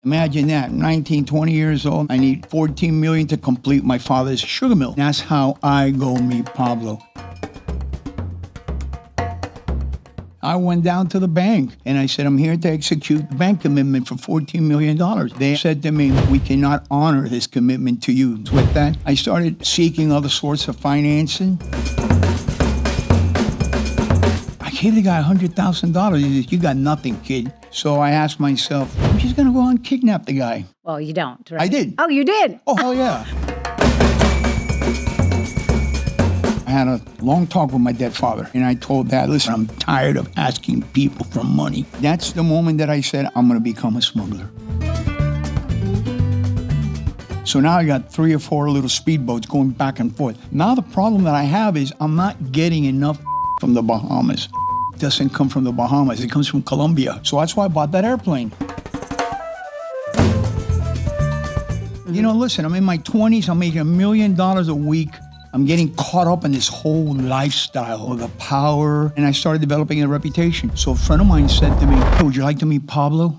Imagine that, 19, 20 years old. I need 14 million to complete my father's sugar mill. That's how I go meet Pablo. I went down to the bank and I said, I'm here to execute the bank commitment for $14 million. They said to me, we cannot honor this commitment to you. With that, I started seeking other sorts of financing. I gave the guy $100,000. He said, you got nothing, kid. So I asked myself, I'm just going to go out and kidnap the guy. Well, you don't, right? I did. Oh, you did? Oh, hell yeah. I had a long talk with my dead father, and I told Dad, listen, I'm tired of asking people for money. That's the moment that I said, I'm going to become a smuggler. So now I got 3 or 4 little speedboats going back and forth. Now the problem that I have is I'm not getting enough from the Bahamas. It doesn't come from the Bahamas, it comes from Colombia. So that's why I bought that airplane. You know, listen, I'm in my 20s, I'm making $1 million a week. I'm getting caught up in this whole lifestyle of the power, and I started developing a reputation. So a friend of mine said to me, hey, would you like to meet Pablo?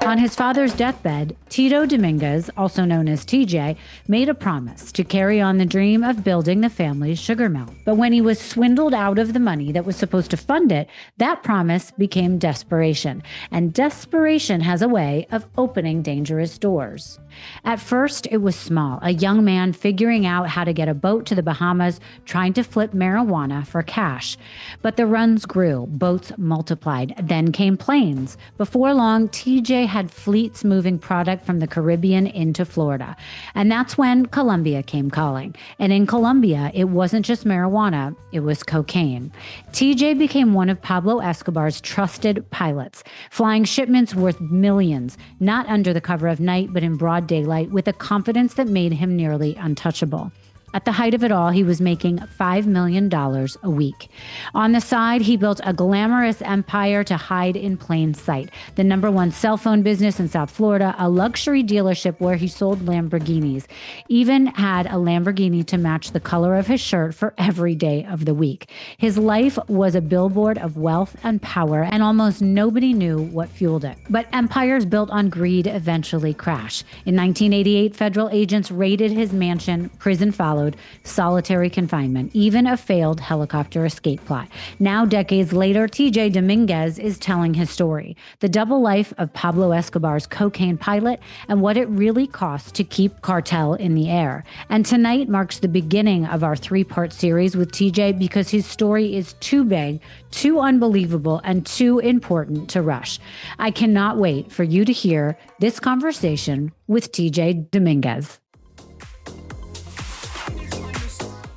On his father's deathbed, Tito Dominguez, also known as TJ, made a promise to carry on the dream of building the family's sugar mill. But when he was swindled out of the money that was supposed to fund it, that promise became desperation. And desperation has a way of opening dangerous doors. At first, it was small, a young man figuring out how to get a boat to the Bahamas, trying to flip marijuana for cash. But the runs grew, boats multiplied, then came planes. Before long, TJ had fleets moving product from the Caribbean into Florida. And that's when Colombia came calling. And in Colombia, it wasn't just marijuana, it was cocaine. TJ became one of Pablo Escobar's trusted pilots, flying shipments worth millions, not under the cover of night, but in broad daylight, with a confidence that made him nearly untouchable. At the height of it all, he was making $5 million a week. On the side, he built a glamorous empire to hide in plain sight. The #1 cell phone business in South Florida, a luxury dealership where he sold Lamborghinis, even had a Lamborghini to match the color of his shirt for every day of the week. His life was a billboard of wealth and power, and almost nobody knew what fueled it. But empires built on greed eventually crash. In 1988, federal agents raided his mansion, prison followed, solitary confinement, even a failed helicopter escape plot. Now, decades later, TJ Dominguez is telling his story, the double life of Pablo Escobar's cocaine pilot and what it really costs to keep cartel in the air. And tonight marks the beginning of our 3-part series with TJ because his story is too big, too unbelievable, and too important to rush. I cannot wait for you to hear this conversation with TJ Dominguez.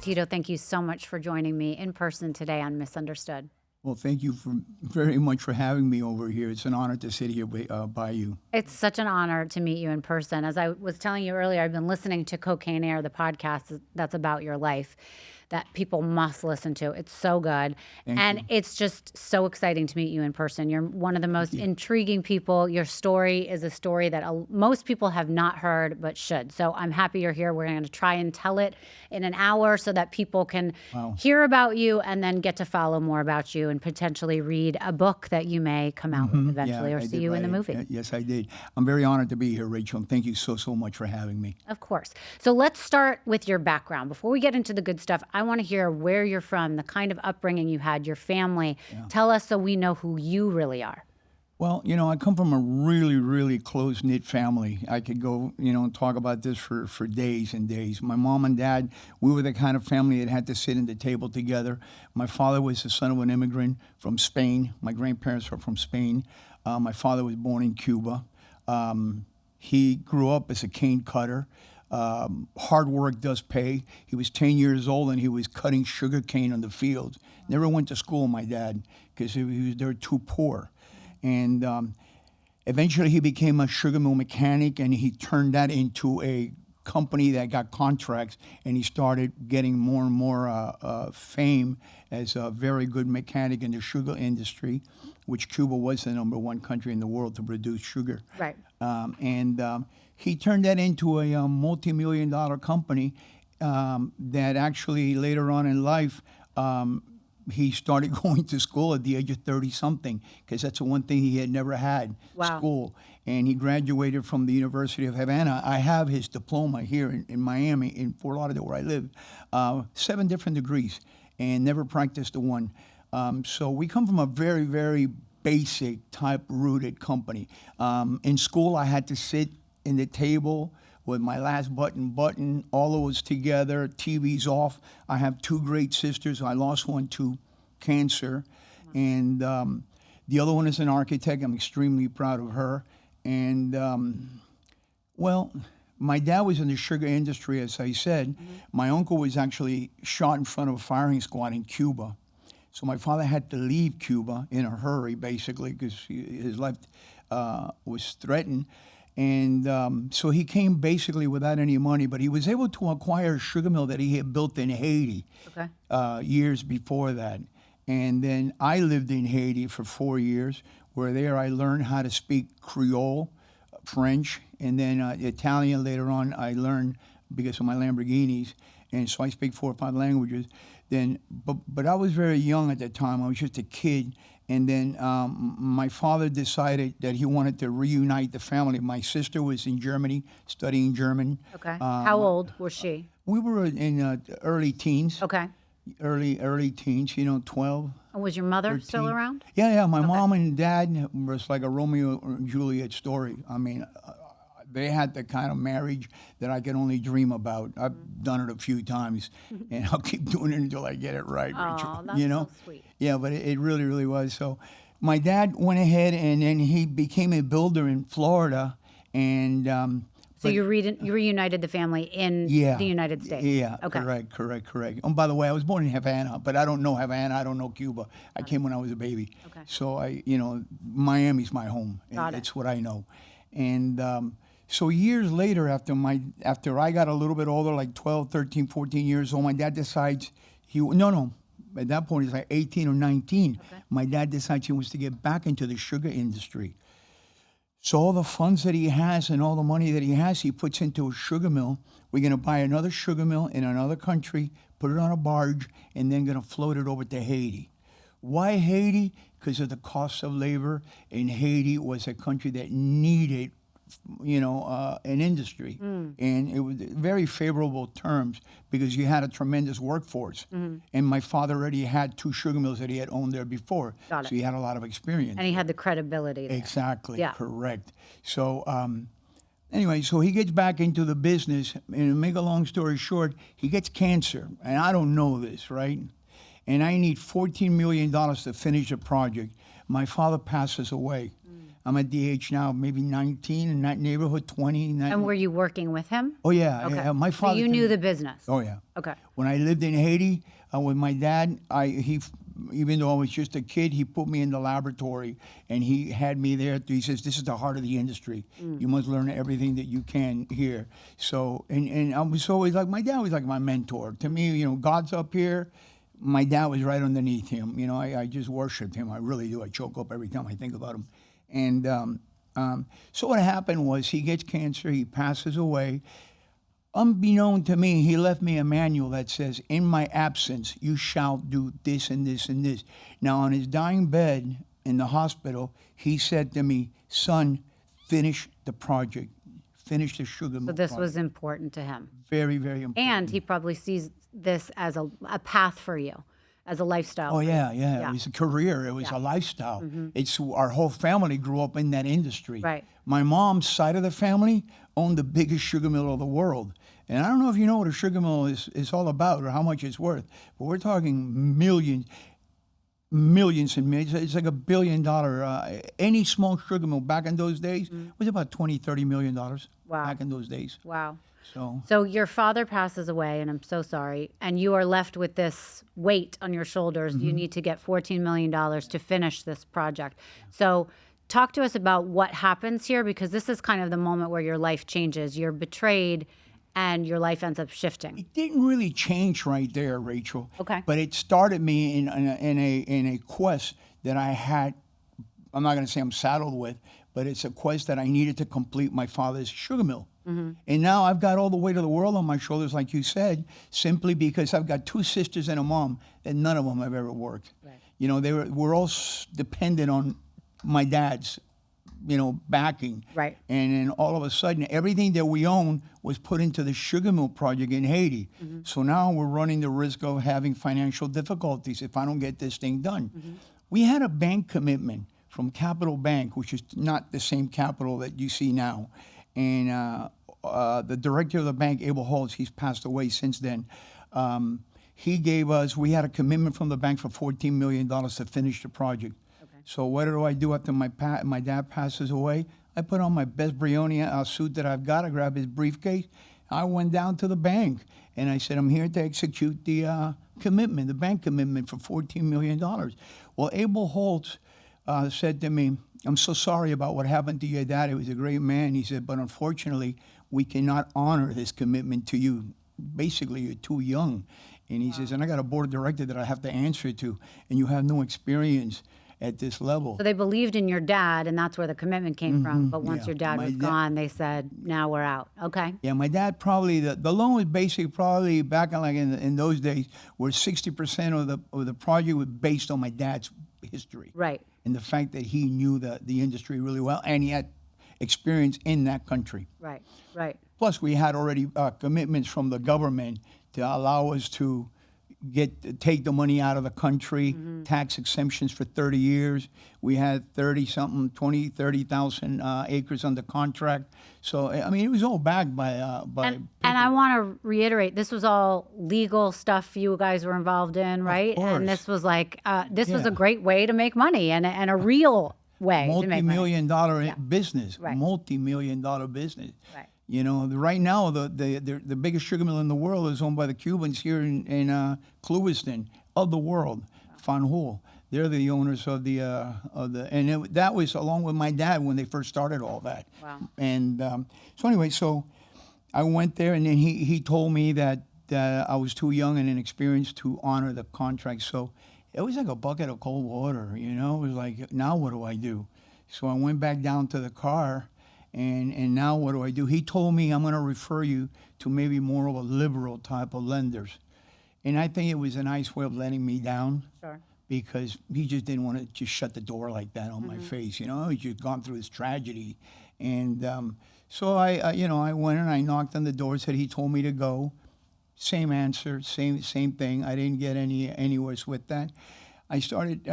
Tito, thank you so much for joining me in person today on Misunderstood. Well, thank you very much for having me over here. It's an honor to sit here by you. It's such an honor to meet you in person. As I was telling you earlier, I've been listening to Cocaine Air, the podcast that's about your life, that people must listen to. It's so good. Thank you. It's just so exciting to meet you in person. You're one of the most intriguing people. Your story is a story that most people have not heard but should. So I'm happy you're here. We're going to try and tell it in an hour so that people can hear about you and then get to follow more about you and potentially read a book that you may come out with eventually or see you in the movie. Yes, I did. I'm very honored to be here, Rachel. And thank you so much for having me. Of course. So let's start with your background. Before we get into the good stuff, I want to hear where you're from, the kind of upbringing you had, your family. Tell us so we know who you really are. Well, you know, I come from a really close-knit family. I could go, and talk about this for days and days. My mom and dad, we were the kind of family that had to sit at the table together. My father was the son of an immigrant from Spain. My grandparents were from Spain. My father was born in Cuba. He grew up as a cane cutter. Hard work does pay. He was 10 years old and he was cutting sugar cane on the fields. Never went to school, my dad, because they were too poor. And eventually he became a sugar mill mechanic, and he turned that into a company that got contracts, and he started getting more and more fame as a very good mechanic in the sugar industry, which Cuba was the #1 country in the world to produce sugar. Right. He turned that into a multi-million-dollar company that actually later on in life he started going to school at the age of 30-something, because that's the one thing he had never had, Wow. school. And he graduated from the University of Havana. I have his diploma here in Miami, in Fort Lauderdale, where I live. 7 different degrees, and never practiced a one. So we come from a very, very basic type rooted company. In school, I had to sit in the table with my last button, all of us together, TVs off. I have 2 great sisters. I lost one to cancer. And the other one is an architect. I'm extremely proud of her. And, well, my dad was in the sugar industry, as I said. My uncle was actually shot in front of a firing squad in Cuba. So my father had to leave Cuba in a hurry, basically, because his life was threatened. And so he came basically without any money, but he was able to acquire a sugar mill that he had built in Haiti years before that. And then I lived in Haiti for 4 years, where there I learned how to speak Creole, French, and then Italian later on I learned because of my Lamborghinis. And so I speak 4 or 5 languages. Then, but I was very young at that time. I was just a kid. And then my father decided that he wanted to reunite the family. My sister was in Germany studying German. Okay. How old was she? We were in early teens. Okay. Early teens, 12. And was your mother still 13. around? Yeah. My mom and dad was like a Romeo and Juliet story. I mean, they had the kind of marriage that I can only dream about. I've done it a few times, and I'll keep doing it until I get it right, Rachel. That's so sweet. Yeah, but it really, really was. So my dad went ahead, and then he became a builder in Florida, and So you reunited the family in the United States? Yeah, Okay. correct. And by the way, I was born in Havana, but I don't know Havana. I don't know Cuba. I came when I was a baby. Okay. So Miami's my home. Got it. It's what I know. And so years later, after I got a little bit older, like 12, 13, 14 years old, my dad decides at that point he's like 18 or 19. Okay. My dad decides he wants to get back into the sugar industry. So all the funds that he has and all the money that he has, he puts into a sugar mill. We're going to buy another sugar mill in another country, put it on a barge, and then going to float it over to Haiti. Why Haiti? Because of the cost of labor. And Haiti was a country that needed an industry. And it was very favorable terms because you had a tremendous workforce. And my father already had 2 sugar mills that he had owned there before. Got it. So he had a lot of experience. And he had the credibility there. Exactly, Yeah. correct. So anyway, so he gets back into the business, and to make a long story short, he gets cancer. And I don't know this, right? And I need $14 million to finish the project. My father passes away. I'm at the age now, maybe 19, in that neighborhood, 20. 19. And were you working with him? Oh, yeah. Okay. Yeah. My So father. you knew the business? Oh, yeah. Okay. When I lived in Haiti with my dad, even though I was just a kid, he put me in the laboratory, and he had me there. He says, "This is the heart of the industry. You must learn everything that you can here." So, and I was always like, my dad was like my mentor. To me, God's up here. My dad was right underneath him. I just worshiped him. I really do. I choke up every time I think about him. And so what happened was he gets cancer. He passes away. Unbeknown to me, he left me a manual that says, "In my absence, you shall do this and this and this." Now, on his dying bed in the hospital, he said to me, "Son, finish the project. Finish the sugar mill." So this project. was important to him. Very, very important. And he probably sees this as a path for you, as a lifestyle. Oh, for you. yeah. It was a career. It was a lifestyle. It's our whole family grew up in that industry. Right. My mom's side of the family owned the biggest sugar mill of the world. And I don't know if you know what a sugar mill is all about or how much it's worth, but we're talking millions and millions. It's like $1 billion. Any small sugar mill back in those days was about $20-30 million. Wow. Back in those days. Wow. So your father passes away, and I'm so sorry, and you are left with this weight on your shoulders. You need to get $14 million to finish this project. So talk to us about what happens here, because this is kind of the moment where your life changes. You're betrayed, and your life ends up shifting. it didn't really change right there, Rachel. Okay. But it started me in a quest that I had. I'm not going to say I'm saddled with, but it's a quest that I needed to complete my father's sugar mill. And now I've got all the weight of the world on my shoulders, like you said, simply because I've got 2 sisters and a mom that none of them have ever worked. Right. You know, we're all dependent on my dad's, backing. Right. And then all of a sudden, everything that we own was put into the sugar mill project in Haiti. So now we're running the risk of having financial difficulties if I don't get this thing done. We had a bank commitment from Capital Bank, which is not the same capital that you see now. And the director of the bank, Abel Holtz, he's passed away since then. He gave us, we had a commitment from the bank for $14 million to finish the project. Okay. So what do I do after my dad passes away? I put on my best Brioni suit that I've got. I grabbed his briefcase. I went down to the bank and I said, I'm here to execute the commitment, the bank commitment for $14 million. Well, Abel Holtz said to me, I'm so sorry about what happened to your dad. He was a great man. He said, but unfortunately, we cannot honor this commitment to you. Basically, you're too young. And he says, and I got a board of directors that I have to answer to, and you have no experience at this level. So they believed in your dad, and that's where the commitment came from. But once yeah. your dad My was da- gone, they said, now we're out. Okay. Yeah, my dad probably, the loan was basically probably back in those days, where 60% of the project was based on my dad's history. Right. And the fact that he knew the industry really well, and he had experience in that country. Right. Right. Plus, we had already commitments from the government to allow us to take the money out of the country, tax exemptions for 30 years. We had 30,000 acres under contract. So, I mean, it was all backed by And I want to reiterate, this was all legal stuff you guys were involved in, right? course. And this was like, this was Yeah. a great way to make money and a real way to make money. multi-million dollar business, Right. multi-million dollar business. Right. You know, right now the biggest sugar mill in the world is owned by the Cubans here in Clewiston of the world, Fanjul. They're the owners of that was along with my dad when they first started all that. Wow. And so anyway, so I went there, and then he told me that I was too young and inexperienced to honor the contract. So it was like a bucket of cold water, you know. It was like, now what do I do? So I went back down to the car. And now what do? He told me, I'm going to refer you to maybe more of a liberal type of lenders. And I think it was a nice way of letting me down. Sure. Because he just didn't want to just shut the door like that on my face. You know, he's just gone through his tragedy. And so I went and I knocked on the door, said he told me to go. Same answer, same thing. I didn't get anywhere with that. I started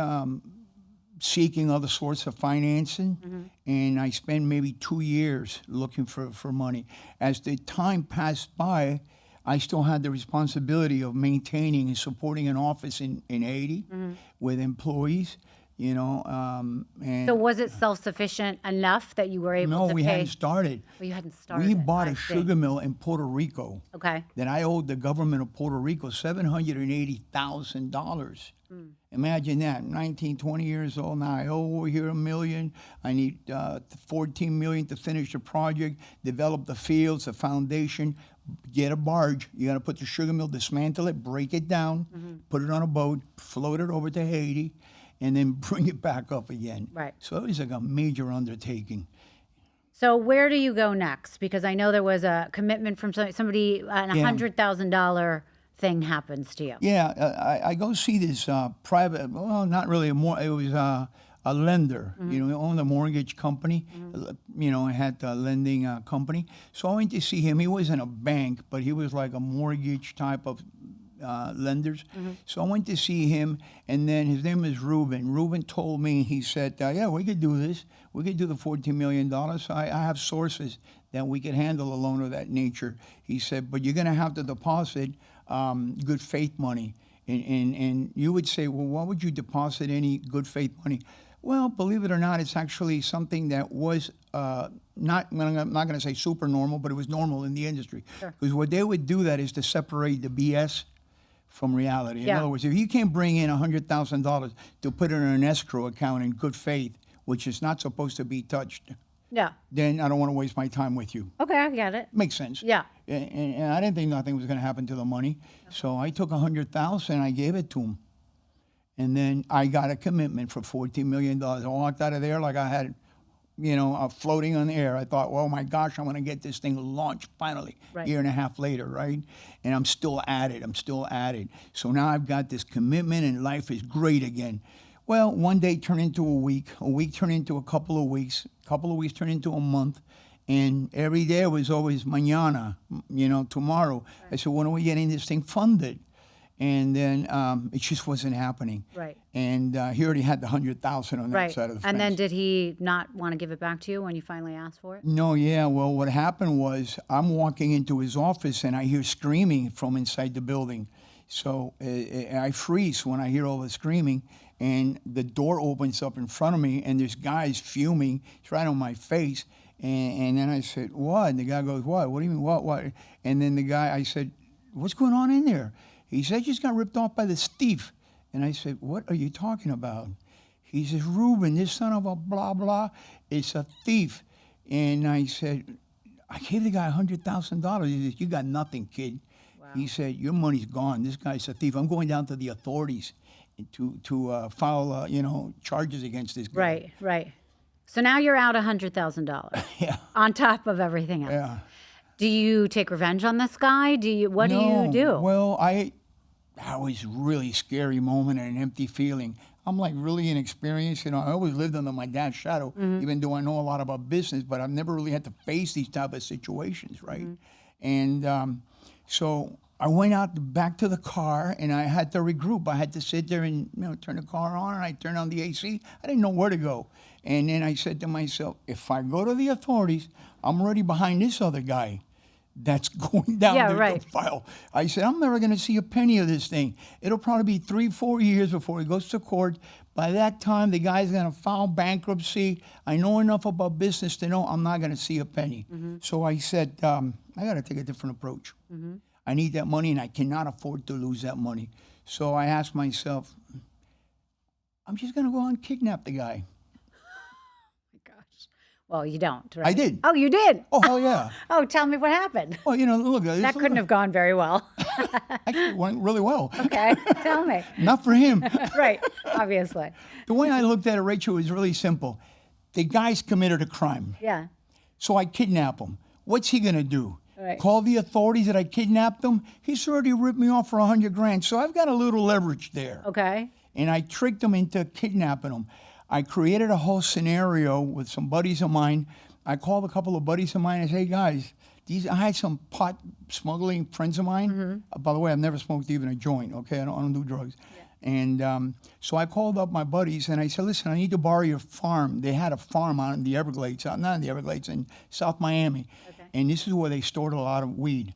seeking other sorts of financing, and I spent maybe 2 years looking for money. As the time passed by, I still had the responsibility of maintaining and supporting an office in Haiti with employees, you know. And So was it self-sufficient enough that you were able no, to we pay? hadn't started. Well, you hadn't started. We bought I a see. sugar mill in Puerto Rico Okay. that I owed the government of Puerto Rico $780,000. Imagine that, 19, 20 years old now. I owe over here $1 million. I need $14 million to finish the project, develop the fields, the foundation, get a barge. You got to put the sugar mill, dismantle it, break it down, put it on a boat, float it over to Haiti, and then bring it back up again. Right. So it was like a major undertaking. So where do you go next? Because I know there was a commitment from somebody, an $100,000 thing happens to you. Yeah, I go see this private, well, not really it was a lender, you know, he owned a mortgage company, you know, I had a lending company. So I went to see him. He wasn't a bank, but he was like a mortgage type of lenders. So I went to see him, and then his name is Ruben. Ruben told me, he said, yeah, we could do this. We could do the $14 million. So I have sources that we could handle a loan of that nature. He said, but you're going to have to deposit good faith money. And you would say, well, why would you deposit any good faith money? Well, believe it or not, it's actually something that was I'm not going to say super normal, but it was normal in the industry. Because what they would do that is to separate the BS from reality. In other words, if you can't bring in $100,000 to put it in an escrow account in good faith, which is not supposed to be touched, then I don't want to waste my time with you. Okay, I get it. Makes sense. Yeah. And I didn't think nothing was going to happen to the money. So I took $100,000, I gave it to him. And then I got a commitment for $14 million. I walked out of there like I had floating on the air. I thought, well, my gosh, I'm going to get this thing launched finally, Right. year and a half later, right? And I'm still at it. So now I've got this commitment and life is great again. Well, one day turned into a week turned into a couple of weeks turned into a month. And every day was always mañana, tomorrow. I said, when are we getting this thing funded? And then it just wasn't happening. Right. And he already had the 100,000 on that Right. side of the fence. And then did he not want to give it back to you when you finally asked for it? No, yeah. Well, what happened was I'm walking into his office and I hear screaming from inside the building. So I freeze when I hear all the screaming, and the door opens up in front of me, and this guy's fuming. It's right on my face. And then I said, what? And the guy goes, what? What do you mean, what? And then I said, what's going on in there? He said, just got ripped off by this thief. And I said, what are you talking about? He says, Ruben, this son of a blah, blah, is a thief. And I said, I gave the guy $100,000. He said, you got nothing, kid. Wow. He said, your money's gone. This guy's a thief. I'm going down to the authorities to file, charges against this guy. Right. So now you're out $100,000. Yeah. On top of everything else. Yeah. Do you take revenge on this guy? What do you do? Well, that was really scary moment and an empty feeling. I'm like really inexperienced. I always lived under my dad's shadow, even though I know a lot about business, but I've never really had to face these type of situations, right? And so I went out back to the car and I had to regroup. I had to sit there and turn the car on, and I turned on the AC. I didn't know where to go. And then I said to myself, if I go to the authorities, I'm already behind this other guy that's going down the file. I said, I'm never going to see a penny of this thing. It'll probably be 3-4 years before he goes to court. By that time, the guy's going to file bankruptcy. I know enough about business to know I'm not going to see a penny. So I said, I got to take a different approach. I need that money, and I cannot afford to lose that money. So I asked myself, I'm just going to go out and kidnap the guy. Well, you don't, right? I did. Oh, you did? Oh, hell yeah. Oh, tell me what happened. Well, look. That couldn't have gone very well. Actually, it went really well. Okay, tell me. Not for him. Right, obviously. The way I looked at it, Rachel, was really simple. The guy's committed a crime. Yeah. So I kidnap him. What's he going to do? Right. Call the authorities that I kidnapped him? He's already ripped me off for $100,000. So I've got a little leverage there. Okay. And I tricked him into kidnapping him. I created a whole scenario with some buddies of mine. I called a couple of buddies of mine and said, hey, guys, I had some pot smuggling friends of mine. By the way, I've never smoked even a joint, okay? I don't do drugs. Yeah. And so I called up my buddies and I said, listen, I need to borrow your farm. They had a farm out in the Everglades, not in the Everglades, in South Miami. Okay. And this is where they stored a lot of weed.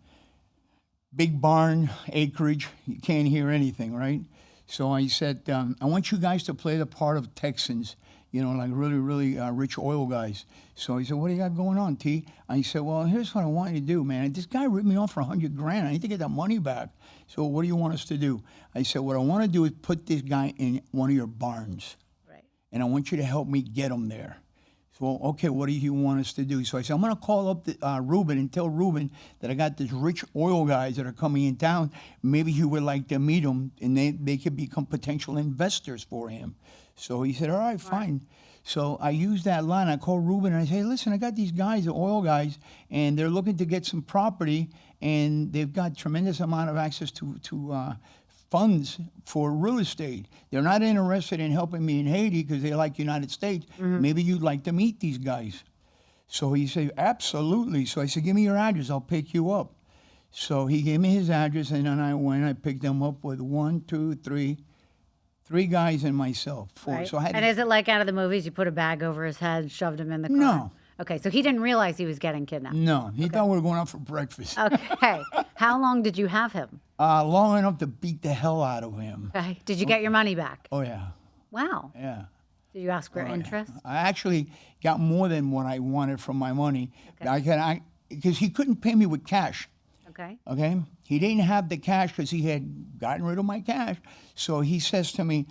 Big barn, acreage, you can't hear anything, right? So I said, I want you guys to play the part of Texans, like really, really rich oil guys. So he said, what do you got going on, T? I said, well, here's what I want you to do, man. This guy ripped me off for $100,000. I need to get that money back. So what do you want us to do? I said, what I want to do is put this guy in one of your barns. Right. And I want you to help me get him there. So, okay, what do you want us to do? So I said, I'm going to call up Ruben and tell Ruben that I got this rich oil guys that are coming in town. Maybe he would like to meet them, and they could become potential investors for him. So he said, all right, fine. So I used that line. I called Ruben, and I said, hey, listen, I got these guys, the oil guys, and they're looking to get some property, and they've got tremendous amount of access to funds for real estate. They're not interested in helping me in Haiti because they like United States. Maybe you'd like to meet these guys. So he said, absolutely. So I said, give me your address. I'll pick you up. So he gave me his address, and then I picked them up with 3 guys and myself. 4. Right. So I had and is it like out of the movies, you put a bag over his head, shoved him in the car? No. Okay, so he didn't realize he was getting kidnapped. No, he thought we were going out for breakfast. Okay. How long did you have him? Long enough to beat the hell out of him. Okay. Did you get your money back? Oh, yeah. Wow. Yeah. Did you ask for interest? Yeah. I actually got more than what I wanted from my money. Okay. Because he couldn't pay me with cash. Okay. Okay? He didn't have the cash because he had gotten rid of my cash. So he says to me,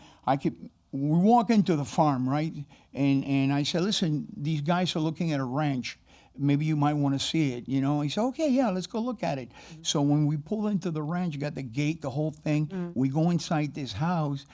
we walk into the farm, right? And I said, listen, these guys are looking at a ranch. Maybe you might want to see it, He said, okay, yeah, let's go look at it. So when we pull into the ranch, you got the gate, the whole thing. We go inside this house.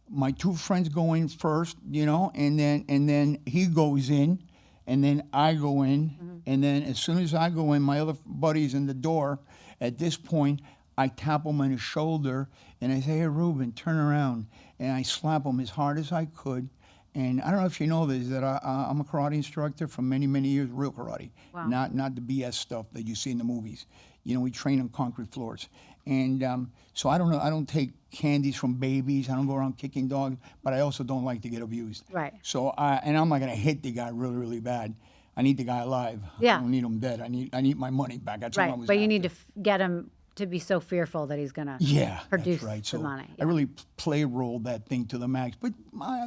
My 2 friends go in first, and then he goes in. and then I go in, and then as soon as I go in, my other buddy's in the door. At this point, I tap him on his shoulder, and I say, "Hey, Ruben, turn around," and I slap him as hard as I could. And I don't know if you know this, that I'm a karate instructor for many, many years, real karate, Wow. not the BS stuff that you see in the movies. You know, we train on concrete floors. And so I don't take candies from babies. I don't go around kicking dogs, but I also don't like to get abused. Right. So, and I'm not going to hit the guy really, really bad. I need the guy alive. Yeah. I don't need him dead. I need my money back. That's all I Right. was But you after. need to get him to be so fearful that he's going to Yeah, produce that's right. the So money. I really play rolled that thing to the max, but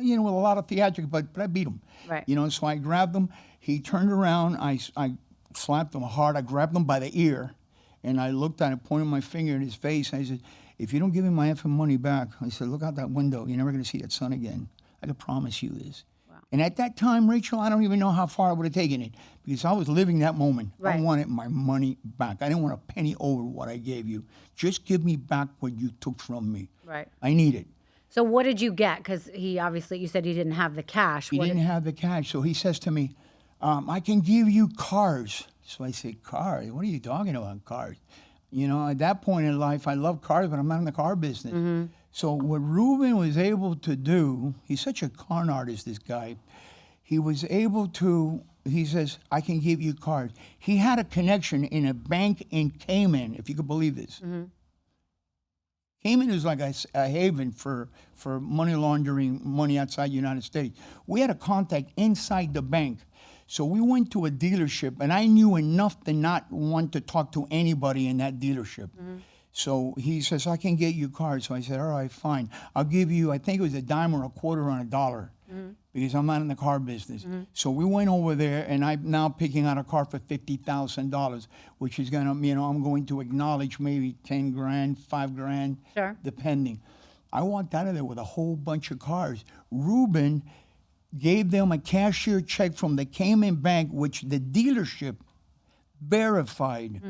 you know, with a lot of theatrics, but I beat him. Right. You know, so I grabbed him. He turned around. I slapped him hard. I grabbed him by the ear, and I looked at him, pointed my finger in his face. And I said, "If you don't give me my effing money back," I said, "look out that window. You're never going to see that sun again. I can promise you this." Wow. And at that time, Rachel, I don't even know how far I would have taken it because I was living that moment. Right. I wanted my money back. I didn't want a penny over what I gave you. Just give me back what you took from me. Right. I need it. So what did you get? Because he obviously, you said he didn't have the cash. He What didn't have the cash, so he says to me, "I can give you cars." So I say, "Cars? What are you talking about, cars?" You know, at that point in life, I love cars, but I'm not in the car business. So what Ruben was able to do, he's such a con artist, this guy. He was able to, he says, "I can give you cars." He had a connection in a bank in Cayman, if you could believe this. Cayman is like a haven for money laundering, money outside the United States. We had a contact inside the bank. So we went to a dealership, and I knew enough to not want to talk to anybody in that dealership. So he says, "I can get you cars." So I said, "All right, fine. I'll give you," I think it was a dime or a quarter on a dollar, because I'm not in the car business. So we went over there, and I'm now picking out a car for $50,000, which is gonna, you know, I'm going to acknowledge maybe 10 grand, 5 grand, Sure. depending. I walked out of there with a whole bunch of cars. Ruben gave them a cashier check from the Cayman Bank, which the dealership verified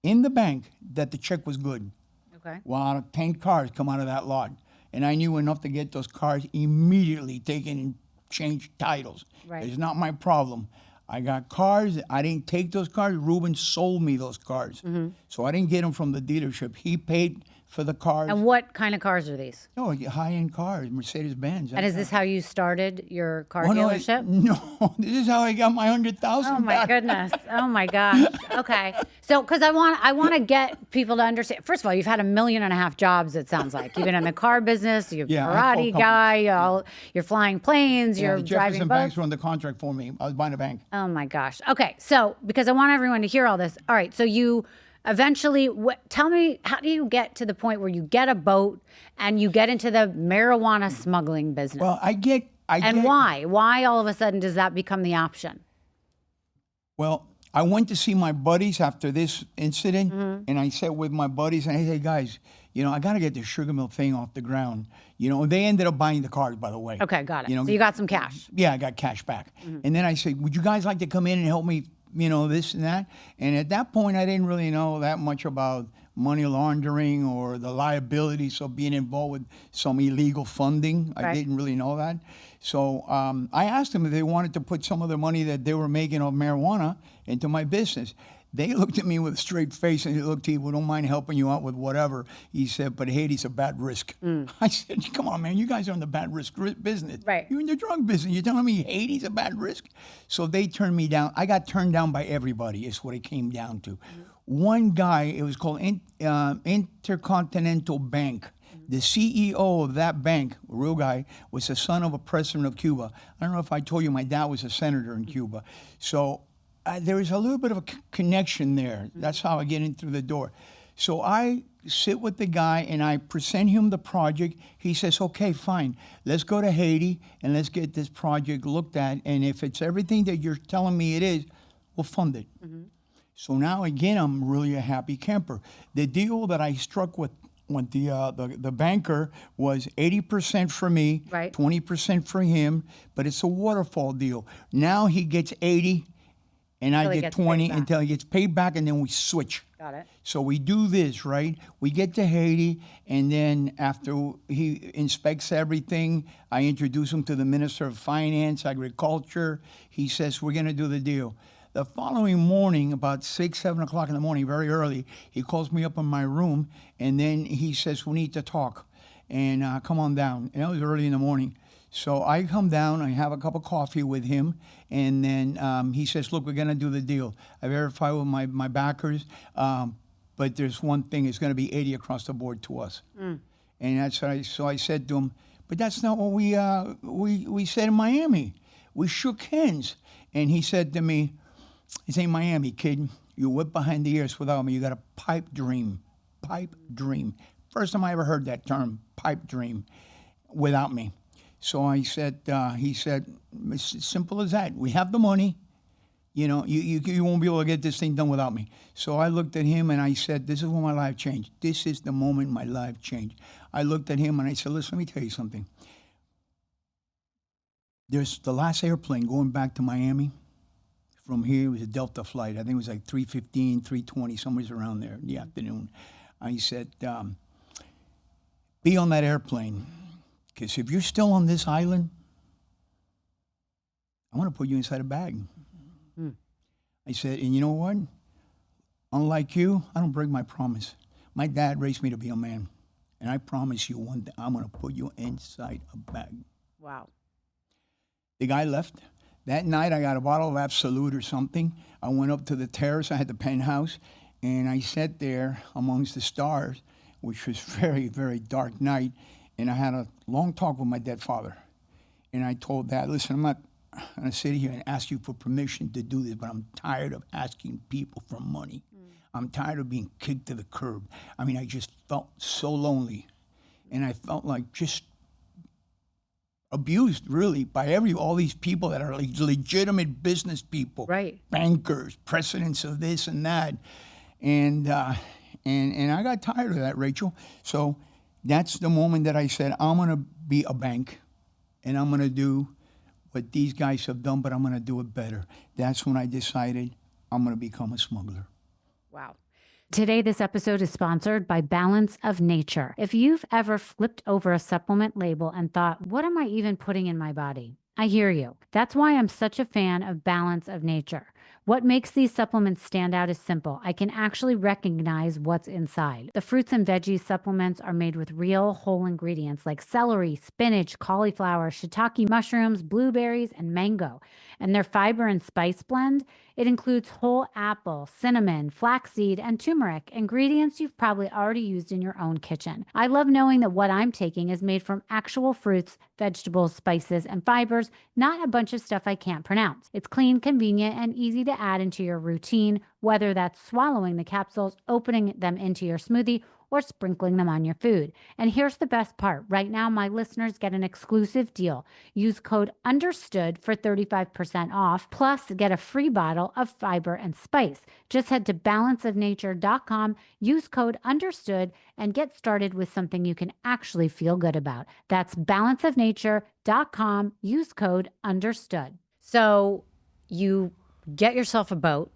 in the bank that the check was good. Okay. Well, 10 cars come out of that lot. And I knew enough to get those cars immediately taken and changed titles. Right. It's not my problem. I got cars. I didn't take those cars. Ruben sold me those cars. So I didn't get them from the dealership. He paid for the cars. And what kind of cars are these? No, high-end cars, Mercedes-Benz. And is this how you started your car Oh, no, dealership? No, this is how I got my 100,000 Oh my back. goodness. Oh my gosh. Okay. So, because I want to get people to understand. First of all, you've had 1.5 million jobs. It sounds like you've been in the car business. You're Yeah, a I karate call guy. You're flying planes. Yeah, you're the driving Jefferson boats. Banks run the contract for me. I was buying a bank. Oh my gosh. Okay. So, because I want everyone to hear all this. All right. So you eventually, tell me, how do you get to the point where you get a boat and you get into the marijuana smuggling business? Well, and why? Why all of a sudden does that become the option? Well, I went to see my buddies after this incident, Mm-hmm. and I sat with my buddies, and I said, "Guys, you know, I got to get the sugar mill thing off the ground." You know, they ended up buying the cars, by the way. Okay, got it. You know, So you got some cash. Yeah, I got cash back. Mm-hmm. And then I said, "Would you guys like to come in and help me, you know, this and that?" And at that point, I didn't really know that much about money laundering or the liabilities of being involved with some illegal funding. I Right. didn't really know that. So I asked them if they wanted to put some of the money that they were making off marijuana into my business. They looked at me with a straight face and he looked, "T, we don't mind helping you out with whatever." He said, "But Haiti's a bad risk." I said, "Come on, man, you guys are in the bad risk business. Right. You're in the drug business. You're telling me Haiti's a bad risk?" So they turned me down. I got turned down by everybody, is what it came down to. One guy, it was called Intercontinental Bank. The CEO of that bank, a real guy, was the son of a president of Cuba. I don't know if I told you my dad was a senator in Cuba. So there is a little bit of a connection there. That's how I get in through the door. So I sit with the guy and I present him the project. He says, "Okay, fine. Let's go to Haiti and let's get this project looked at. And if it's everything that you're telling me it is, we'll fund it." So now again, I'm really a happy camper. The deal that I struck with the banker was 80% for me, Right. 20% for him, but it's a waterfall deal. Now he gets 80, and Until I he get gets paid 20 back. until he gets paid back, and then we switch. Got it. So we do this, right? We get to Haiti, and then after he inspects everything, I introduce him to the Minister of Finance, Agriculture. He says, we're going to do the deal. The following morning, about 6, 7 o'clock in the morning, very early, he calls me up in my room, and then he says, we need to talk, and come on down. And that was early in the morning. So I come down, I have a cup of coffee with him, and then he says, look, we're going to do the deal. I verify with my backers, but there's one thing, it's going to be 80 across the board to us. And that's what I said to him, but that's not what we said in Miami. We shook hands. And he said to me, this ain't Miami, kid. You whip behind the ears without me. You got a pipe dream. Pipe dream. First time I ever heard that term, pipe dream, without me. So I said, he said, it's as simple as that. We have the money. You know, you won't be able to get this thing done without me. So I looked at him and I said, this is when my life changed. This is the moment my life changed. I looked at him and I said, listen, let me tell you something. There's the last airplane going back to Miami. From here, it was a Delta flight. I think it was like 3:15, 3:20, somewhere around there in the afternoon. I said, be on that airplane. Because if you're still on this island, I want to put you inside a bag. I said, and you know what? Unlike you, I don't break my promise. My dad raised me to be a man. And I promise you one day, I'm going to put you inside a bag. Wow. The guy left. That night, I got a bottle of Absolute or something. I went up to the terrace. I had the penthouse. And I sat there amongst the stars, which was very, very dark night. And I had a long talk with my dead father. And I told Dad, listen, I'm not going to sit here and ask you for permission to do this, but I'm tired of asking people for money. I'm tired of being kicked to the curb. I mean, I just felt so lonely. And I felt like just abused, really, by all these people that are like legitimate business people. Right. Bankers, presidents of this and that. And I got tired of that, Rachel. So that's the moment that I said, I'm going to be a bank, and I'm going to do what these guys have done, but I'm going to do it better. That's when I decided I'm going to become a smuggler. Wow. Today, this episode is sponsored by Balance of Nature. If you've ever flipped over a supplement label and thought, what am I even putting in my body? I hear you. That's why I'm such a fan of Balance of Nature. What makes these supplements stand out is simple. I can actually recognize what's inside. The fruits and veggies supplements are made with real whole ingredients like celery, spinach, cauliflower, shiitake mushrooms, blueberries, and mango. And their fiber and spice blend, it includes whole apple, cinnamon, flaxseed, and turmeric, ingredients you've probably already used in your own kitchen. I love knowing that what I'm taking is made from actual fruits, vegetables, spices, and fibers, not a bunch of stuff I can't pronounce. It's clean, convenient, and easy to add into your routine, whether that's swallowing the capsules, opening them into your smoothie, or sprinkling them on your food. And here's the best part. Right now, my listeners get an exclusive deal. Use code UNDERSTOOD for 35% off, plus get a free bottle of fiber and spice. Just head to balanceofnature.com, use code UNDERSTOOD, and get started with something you can actually feel good about. That's balanceofnature.com, use code UNDERSTOOD. So you get yourself a boat,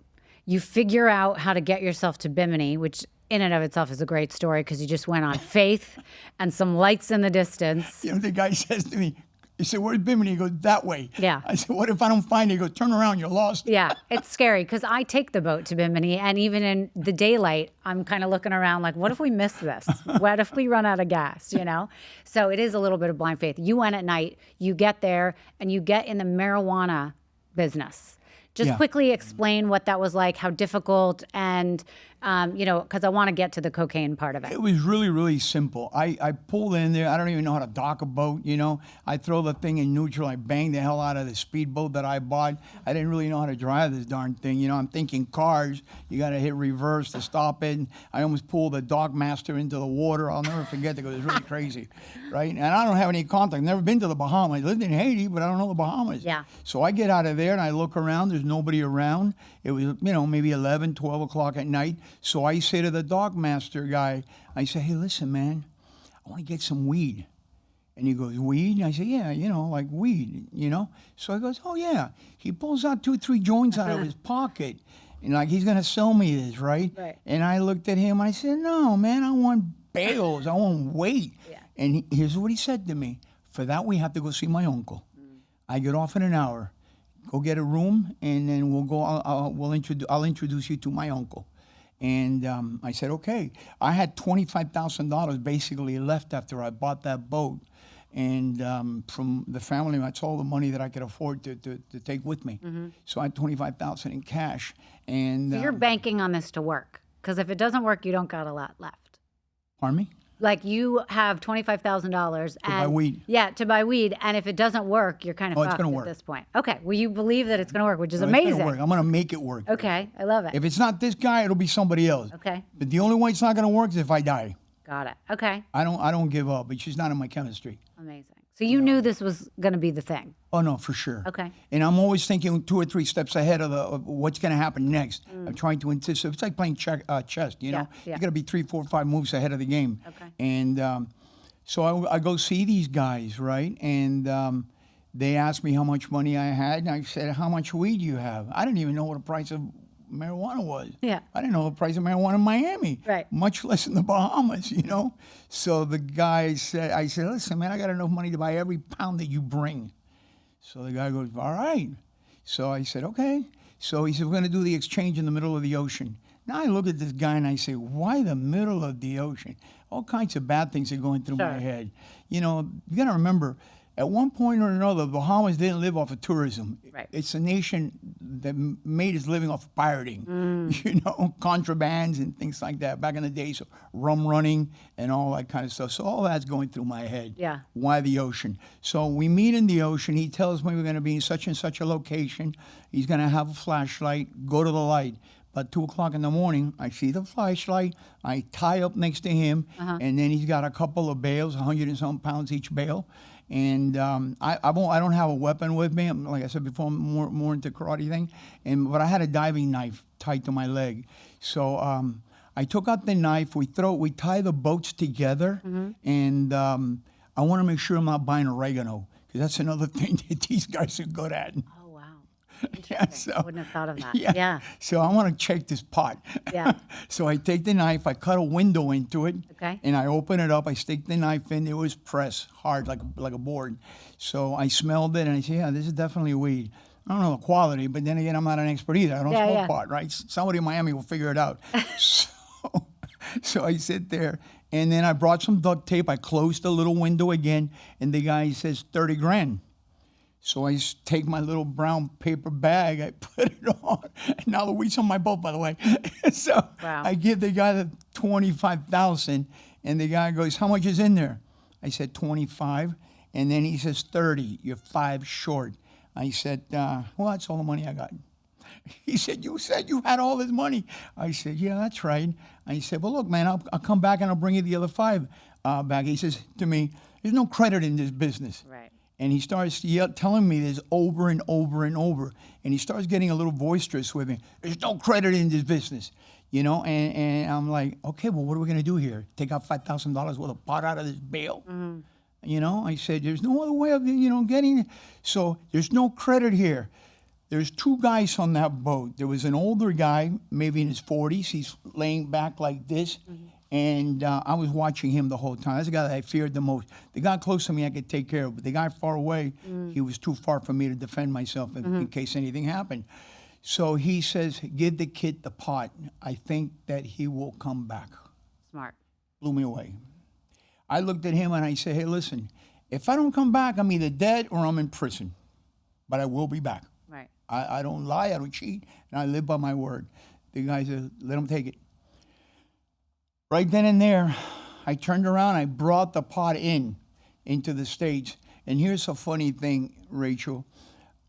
you figure out how to get yourself to Bimini, which in and of itself is a great story because you just went on faith and some lights in the distance. You know, the guy says to me, he said, where's Bimini? He goes, that way. Yeah. I said, what if I don't find it? He goes, turn around, you're lost. Yeah, it's scary because I take the boat to Bimini, and even in the daylight, I'm kind of looking around like, what if we miss this? What if we run out of gas, you know? So it is a little bit of blind faith. You went at night, you get there, and you get in the marijuana business. Just quickly explain what that was like, how difficult, and, because I want to get to the cocaine part of it. It was really, really simple. I pulled in there. I don't even know how to dock a boat, you know. I throw the thing in neutral. I bang the hell out of the speedboat that I bought. I didn't really know how to drive this darn thing. You know, I'm thinking cars, you got to hit reverse to stop it. I almost pulled the dock master into the water. I'll never forget that because it was really crazy, right? And I don't have any contact. Never been to the Bahamas. I lived in Haiti, but I don't know the Bahamas. Yeah. So I get out of there and I look around. There's nobody around. It was, maybe 11, 12 o'clock at night. So I say to the dock master guy, I say, hey, listen, man, I want to get some weed. And he goes, weed? And I said, yeah, like weed, So he goes, oh, yeah. He pulls out 2, 3 joints out of his pocket. And like, he's going to sell me this, right? Right. And I looked at him and I said, no, man, I want bales. I want weight. Yeah. And here's what he said to me. For that, we have to go see my uncle. I get off in an hour. Go get a room, and then we'll go. I'll introduce you to my uncle. And I said, okay. I had $25,000 basically left after I bought that boat. And from the family, that's all the money that I could afford to take with me. So I had $25,000 in cash. And So you're banking on this to work, because if it doesn't work, you don't got a lot left. pardon me? Like you have $25,000 to buy weed. Yeah, to buy weed, and if it doesn't work, you're kind of it's fucked gonna at work. this point. Okay, well you believe that it's going to work, which is It's amazing. gonna work. I'm gonna make it work. Okay, I love it. If it's not this guy, it'll be somebody else. Okay, But the only way it's not gonna work is if I die. got it. Okay, I don't give up. It's just not in my chemistry. amazing. So you knew this was going to be the thing. Oh no, for sure. Okay. And I'm always thinking 2 or 3 steps ahead of what's going to happen next. I'm trying to anticipate. It's like playing chess. Yeah. You got to be 3, 4, 5 moves ahead of the game. Okay. And so I go see these guys, right? And they asked me how much money I had, and I said, "How much weed do you have?" I didn't even know what the price of marijuana was. Yeah. I didn't know the price of marijuana in Miami. Right. Much less in the Bahamas, So the guy said, I said, listen, man, I got enough money to buy every pound that you bring. So the guy goes, all right. So I said, okay. So he said, we're going to do the exchange in the middle of the ocean. Now I look at this guy and I say, why the middle of the ocean? All kinds of bad things are going through my head. You got to remember, at one point or another, the Bahamas didn't live off of tourism. Right. It's a nation that made its living off of pirating, contrabands and things like that. Back in the days of rum running and all that kind of stuff. So all that's going through my head. Yeah. Why the ocean? So we meet in the ocean. He tells me we're going to be in such and such a location. He's going to have a flashlight. Go to the light. About 2 o'clock in the morning, I see the flashlight. I tie up next to him, and then he's got a couple of bales, 100 and some pounds each bale. And I don't have a weapon with me. Like I said before, I'm more into karate thing. But I had a diving knife tied to my leg. So I took out the knife. We tie the boats together, and I want to make sure I'm not buying oregano, because that's another thing that these guys are good at. Oh wow. Yeah, so, I wouldn't have thought of that. yeah. Yeah. So I want to check this pot. Yeah. So I take the knife, I cut a window into it, Okay. and I open it up. I stick the knife in. It was pressed hard like a board. So I smelled it, and I said, yeah, this is definitely weed. I don't know the quality, but then again, I'm not an expert either. I don't smoke pot, right? Somebody in Miami will figure it out. So I sit there, and then I brought some duct tape. I closed the little window again, and the guy says, 30 grand. So I take my little brown paper bag, I put it on. And now the weed's on my boat, by the way. So I give the guy the 25,000, and the guy goes, how much is in there? I said 25, and then he says 30. You're 5 short. I said, well, that's all the money I got. He said you had all this money. I said, yeah, that's right. I said, well, look, man, I'll come back and I'll bring you the other 5 back. He says to me, there's no credit in this business. Right. And he starts telling me this over and over and over. And he starts getting a little boisterous with me. There's no credit in this business, And I'm like, okay, well, what are we going to do here? Take out $5,000 worth of pot out of this bale? I said, there's no other way of, getting it. So there's no credit here. There's 2 guys on that boat. There was an older guy, maybe in his 40s. He's laying back like this. And I was watching him the whole time. That's the guy that I feared the most. The guy close to me, I could take care of. But the guy far away, he was too far for me to defend myself in case anything happened. So he says, give the kid the pot. I think that he will come back. Smart. Blew me away. I looked at him and I said, hey, listen, if I don't come back, I'm either dead or I'm in prison. But I will be back. Right. I don't lie, I don't cheat, and I live by my word. The guy said, let him take it. Right then and there, I turned around, I brought the pot into the States. And here's a funny thing, Rachel.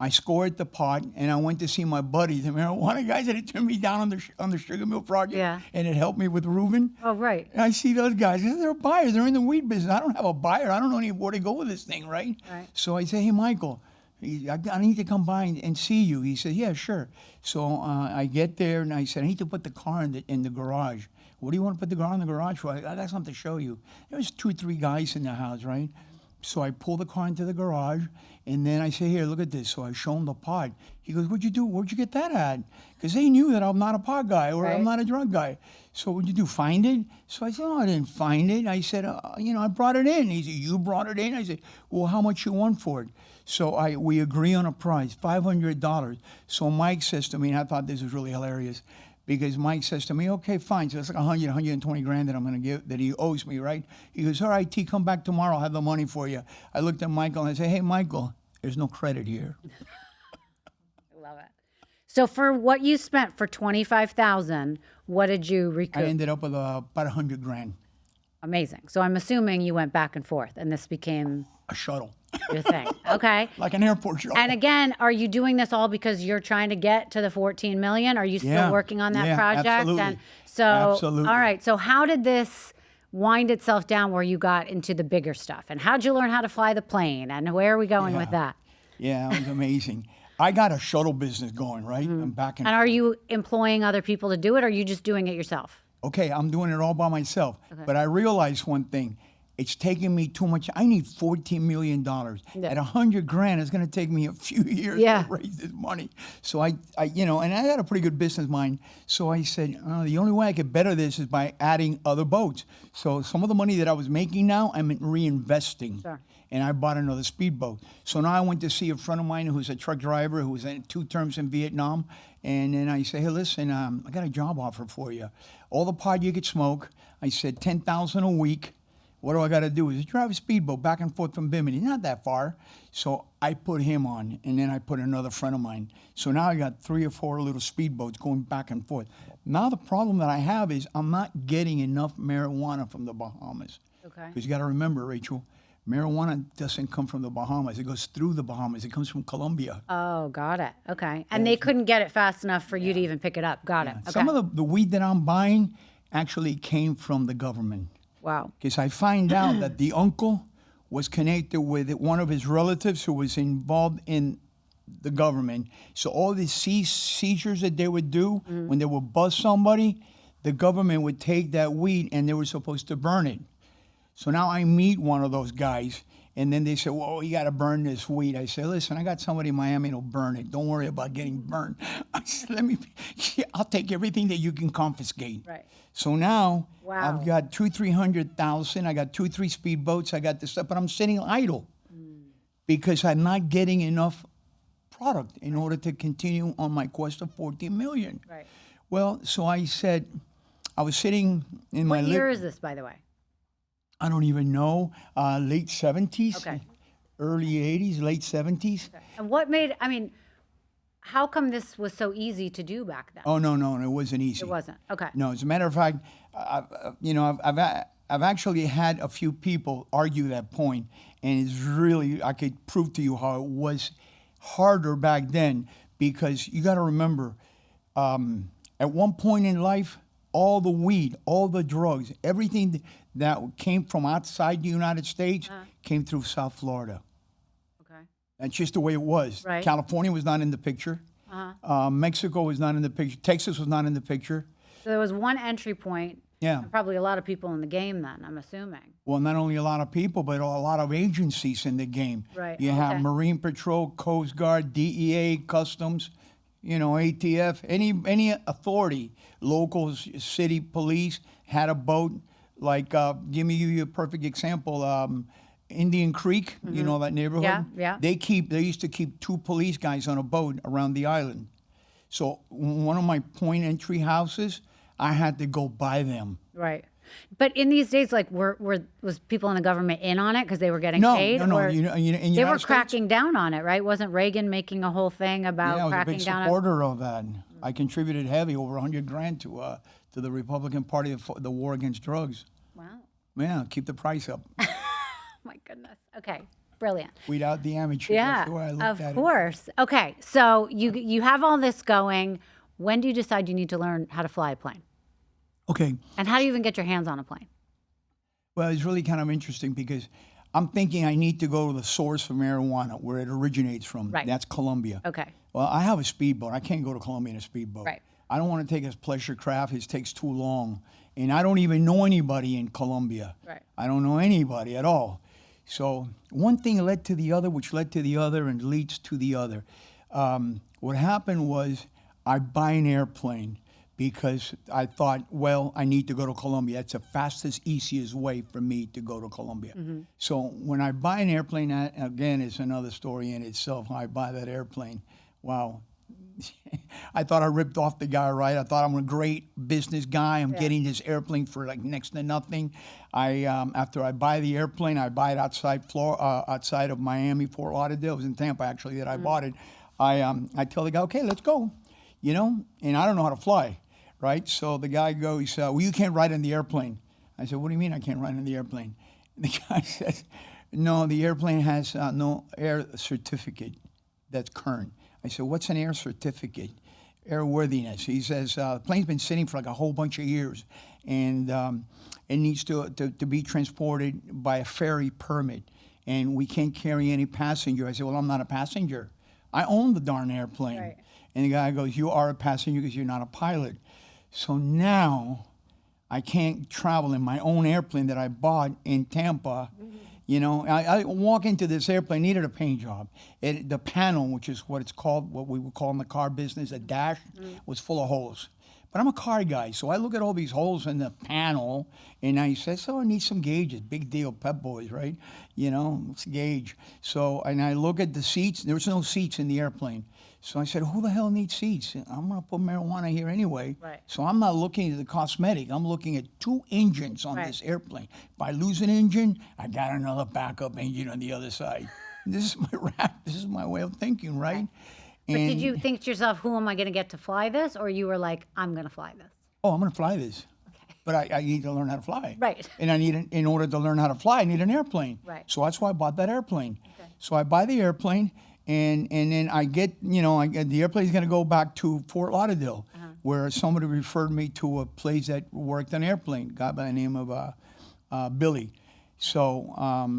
I scored the pot, and I went to see my buddies, the marijuana guys that had turned me down on the Sugar Mill project. Yeah. And it helped me with Reuben. Oh, right. And I see those guys, they're buyers, they're in the weed business. I don't have a buyer, I don't know where to go with this thing, right? So I say, hey, Michael, I need to come by and see you. He said, yeah, sure. So I get there, and I said, I need to put the car in the garage. What do you want to put the car in the garage for? I got something to show you. There was 2 or 3 guys in the house, right? So I pull the car into the garage, and then I say, here, look at this. So I show him the pod. He goes, what'd you do? Where'd you get that at? Because they knew that I'm not a pod guy or I'm not a drug guy. So what'd you do, find it? So I said, no, I didn't find it. I said, I brought it in. He said, you brought it in? I said, well, how much you want for it? So we agree on a price, $500. So Mike says to me, and I thought this was really hilarious, because Mike says to me, okay, fine. So it's like 120 grand that I'm going to give, that he owes me, right? He goes, all right, T, come back tomorrow. I'll have the money for you. I looked at Michael and I said, hey, Michael, there's no credit here. I love it. So for what you spent for $25,000, what did you recoup? I ended up with about 100 grand. Amazing. So I'm assuming you went back and forth, and this became a shuttle. Your thing. Okay. Like an airport shuttle. And again, are you doing this all because you're trying to get to the 14 million? Are you still working on that project? Absolutely. And so, absolutely. All right. So how did this wind itself down where you got into the bigger stuff? And how'd you learn how to fly the plane? And where are we going with that? Yeah, it was amazing. I got a shuttle business going, right? I'm back And are you employing other people to do it, or are you just doing it yourself? Okay, I'm doing it all by myself. Okay. But I realized one thing. It's taking me too much. I need $14 million. At 100 grand, it's going to take me a few years to raise this money. So I, and I had a pretty good business mind. So I said, the only way I could better this is by adding other boats. So some of the money that I was making now, I'm reinvesting. Sure. And I bought another speedboat. So now I went to see a friend of mine who's a truck driver who was in 2 terms in Vietnam. And then I say, hey, listen, I got a job offer for you. All the pot you could smoke. I said, $10,000 a week. What do I got to do? Is drive a speedboat back and forth from Bimini, not that far. So I put him on, and then I put another friend of mine. So now I got 3 or 4 little speedboats going back and forth. Now the problem that I have is I'm not getting enough marijuana from the Bahamas. Okay. Because you got to remember, Rachel, marijuana doesn't come from the Bahamas. It goes through the Bahamas. It comes from Colombia. Oh, got it. Okay. And they couldn't get it fast enough for you to even pick it up. Got it. Okay. Some of the weed that I'm buying actually came from the government. Wow. Because I find out that the uncle was connected with one of his relatives who was involved in the government. So all these seizures that they would do when they would bust somebody, the government would take that weed and they were supposed to burn it. So now I meet one of those guys, and then they say, well, you got to burn this weed. I say, listen, I got somebody in Miami that'll burn it. Don't worry about getting burned. I said, I'll take everything that you can confiscate. Right. So now I've got 200,000-300,000. I got 2-3 speedboats. I got this stuff, but I'm sitting idle because I'm not getting enough product in order to continue on my quest of 14 million. Right. Well, so I said, I was sitting in my... What year is this, by the way? I don't even know. Late 70s, early 80s, late 70s. Okay. And what made, how come this was so easy to do back then? Oh, no, it wasn't easy. It wasn't. Okay. No, as a matter of fact, I've actually had a few people argue that point, and it's really, I could prove to you how it was harder back then, because you got to remember, at one point in life, all the weed, all the drugs, everything that came from outside the United States came through South Florida. Okay. That's just the way it was. Right. California was not in the picture. Mexico was not in the picture. Texas was not in the picture. So there was one entry point. Yeah. And probably a lot of people in the game then, I'm assuming. Well, not only a lot of people, but a lot of agencies in the game. Right. You have Marine Patrol, Coast Guard, DEA, Customs, ATF, any authority, local city police had a boat. Like, give me a perfect example. Indian Creek, you know that neighborhood? Yeah. They used to keep 2 police guys on a boat around the island. So one of my point entry houses, I had to go buy them. Right. But in these days, like, was people in the government in on it because they were getting paid? No. They were cracking down on it, right? Wasn't Reagan making a whole thing about cracking down on it? I was a big supporter of that. I contributed heavy, over 100 grand to the Republican Party of the war against drugs. Wow. Yeah, keep the price up. My goodness. Okay. Brilliant. Weed out the amateurs. Yeah, of course. Okay. So you have all this going. When do you decide you need to learn how to fly a plane? Okay. And how do you even get your hands on a plane? Well, it's really kind of interesting because I'm thinking I need to go to the source of marijuana, where it originates from. Right. That's Colombia. Okay. Well, I have a speedboat. I can't go to Colombia in a speedboat. Right. I don't want to take a pleasure craft. It takes too long. And I don't even know anybody in Colombia. Right. I don't know anybody at all. So one thing led to the other, which led to the other, and leads to the other. What happened was I buy an airplane because I thought, well, I need to go to Colombia. That's the fastest, easiest way for me to go to Colombia. So when I buy an airplane, again, it's another story in itself. When I buy that airplane, wow. I thought I ripped off the guy, right? I thought I'm a great business guy. I'm getting this airplane for like next to nothing. After I buy the airplane, I buy it outside of Miami, Fort Lauderdale. It was in Tampa actually that I bought it. I tell the guy, okay, let's go, and I don't know how to fly, right? So the guy goes, well, you can't ride in the airplane. I said, what do you mean I can't ride in the airplane? And the guy says, no, the airplane has no air certificate that's current. I said, what's an air certificate? Airworthiness. He says, the plane's been sitting for like a whole bunch of years, and it needs to be transported by a ferry permit, and we can't carry any passenger. I said, well, I'm not a passenger. I own the darn airplane. Right. And the guy goes, you are a passenger because you're not a pilot. So now I can't travel in my own airplane that I bought in Tampa. I walk into this airplane, needed a paint job. The panel, which is what it's called, what we would call in the car business, a dash, was full of holes. But I'm a car guy, so I look at all these holes in the panel, and I say, so I need some gauges. Big deal, Pep Boys, right? It's a gauge. So, and I look at the seats. There's no seats in the airplane. So I said, who the hell needs seats? I'm going to put marijuana here anyway. Right. So I'm not looking at the cosmetic. I'm looking at 2 engines on this airplane. If I lose an engine, I got another backup engine on the other side. This is my rap. This is my way of thinking, right? But did you think to yourself, who am I going to get to fly this? Or you were like, I'm going to fly this? Oh, I'm going to fly this. Okay. But I need to learn how to fly. Right. And in order to learn how to fly, I need an airplane. Right. So that's why I bought that airplane. Okay. So I buy the airplane, and then I get, the airplane's going to go back to Fort Lauderdale, where somebody referred me to a place that worked on airplane, guy by the name of Billy. So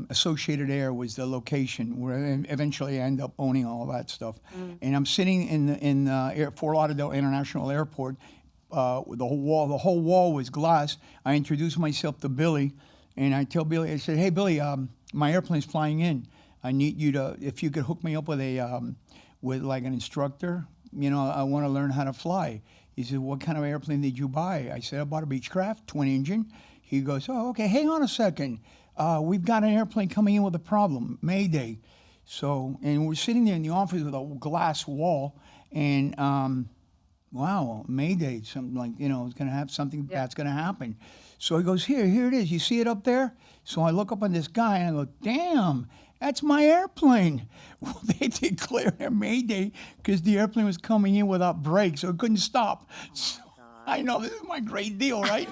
Associated Air was the location where eventually I ended up owning all that stuff. And I'm sitting in Fort Lauderdale International Airport. The whole wall was glass. I introduced myself to Billy, and I tell Billy, I said, hey, Billy, my airplane's flying in. I need you to, if you could hook me up with like an instructor, I want to learn how to fly. He said, what kind of airplane did you buy? I said, I bought a Beechcraft, twin engine. He goes, oh, okay, hang on a second. We've got an airplane coming in with a problem, Mayday. So, and we're sitting there in the office with a glass wall, and wow, Mayday, something like, it's going to have something that's going to happen. So he goes, here it is. You see it up there? So I look up on this guy, and I go, damn, that's my airplane. Well, they declared a Mayday because the airplane was coming in without brakes, so it couldn't stop. So I know this is my great deal, right?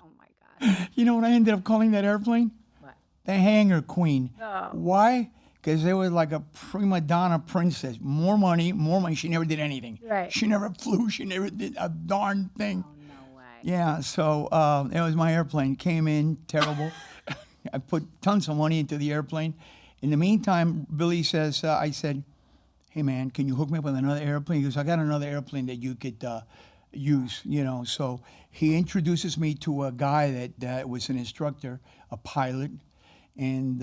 Oh, my God. You know what I ended up calling that airplane? What? The Hangar Queen. Oh. Why? Because it was like a prima donna princess. More money. She never did anything. Right. She never flew. She never did a darn thing. Oh, no way. Yeah, so it was my airplane. Came in, terrible. I put tons of money into the airplane. In the meantime, Billy says, I said, hey, man, can you hook me up with another airplane? He goes, I got another airplane that you could use, So he introduces me to a guy that was an instructor, a pilot. And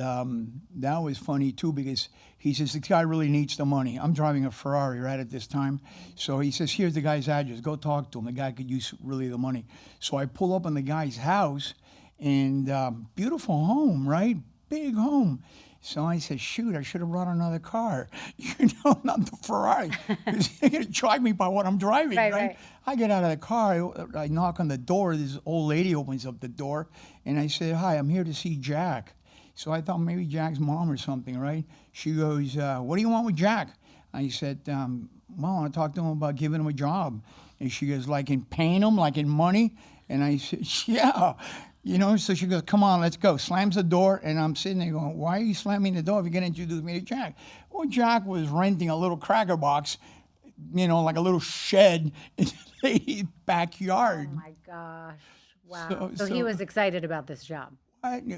that was funny, too, because he says, this guy really needs the money. I'm driving a Ferrari right at this time. So he says, here's the guy's address. Go talk to him. The guy could use really the money. So I pull up on the guy's house, and beautiful home, right? Big home. So I said, shoot, I should have brought another car. Not the Ferrari. They're going to charge me by what I'm driving, right? I get out of the car. I knock on the door. This old lady opens up the door, and I say, hi, I'm here to see Jack. So I thought maybe Jack's mom or something, right? She goes, what do you want with Jack? I said, well, I want to talk to him about giving him a job. And she goes, like in paying him, like in money? And I said, yeah. So she goes, come on, let's go. Slams the door, and I'm sitting there going, why are you slamming the door if you're going to introduce me to Jack? Well, Jack was renting a little cracker box, like a little shed in the lady's backyard. Oh, my gosh. Wow. So he was excited about this job.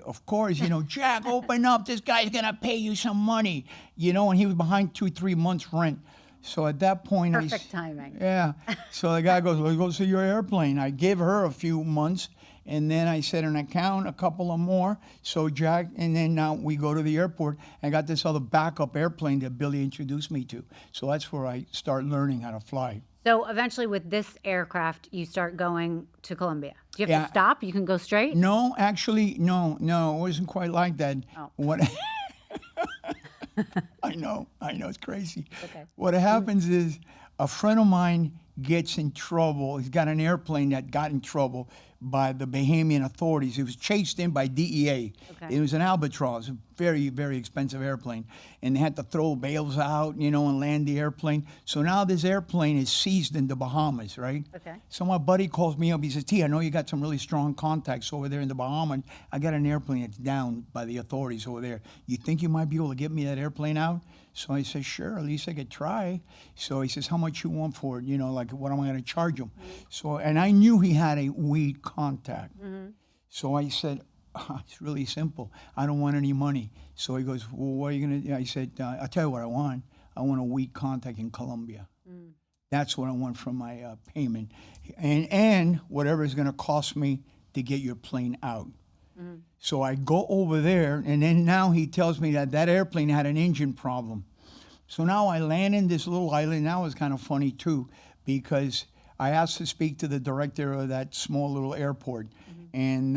Of course, Jack, open up. This guy's going to pay you some money. And he was behind 2-3 months rent. So at that point, perfect timing. Yeah. So the guy goes, let's go see your airplane. I give her a few months, And then I set an account, a couple of more. So Jack, and then now we go to the airport. I got this other backup airplane that Billy introduced me to. So that's where I start learning how to fly. So eventually, with this aircraft, you start going to Colombia. Do you have Yeah. to stop? You can go straight? No, actually, no, it wasn't quite like that. Oh. What? I know, it's crazy. Okay. What happens is a friend of mine gets in trouble. He's got an airplane that got in trouble by the Bahamian authorities. It was chased in by DEA. Okay. It was an Albatross, a very, very expensive airplane. And they had to throw bales out, and land the airplane. So now this airplane is seized in the Bahamas, right? Okay. So my buddy calls me up. He says, T, I know you got some really strong contacts over there in the Bahamas. I got an airplane that's down by the authorities over there. You think you might be able to get me that airplane out? So I said, sure, at least I could try. So he says, how much you want for it? Like what am I going to charge him? So, and I knew he had a weed contact. So I said, it's really simple. I don't want any money. So he goes, well, what are you going to do? I said, I'll tell you what I want. I want a weed contact in Colombia. That's what I want from my payment. And whatever is going to cost me to get your plane out. So I go over there, and then now he tells me that airplane had an engine problem. So now I land in this little island. That was kind of funny, too, because I asked to speak to the director of that small little airport. And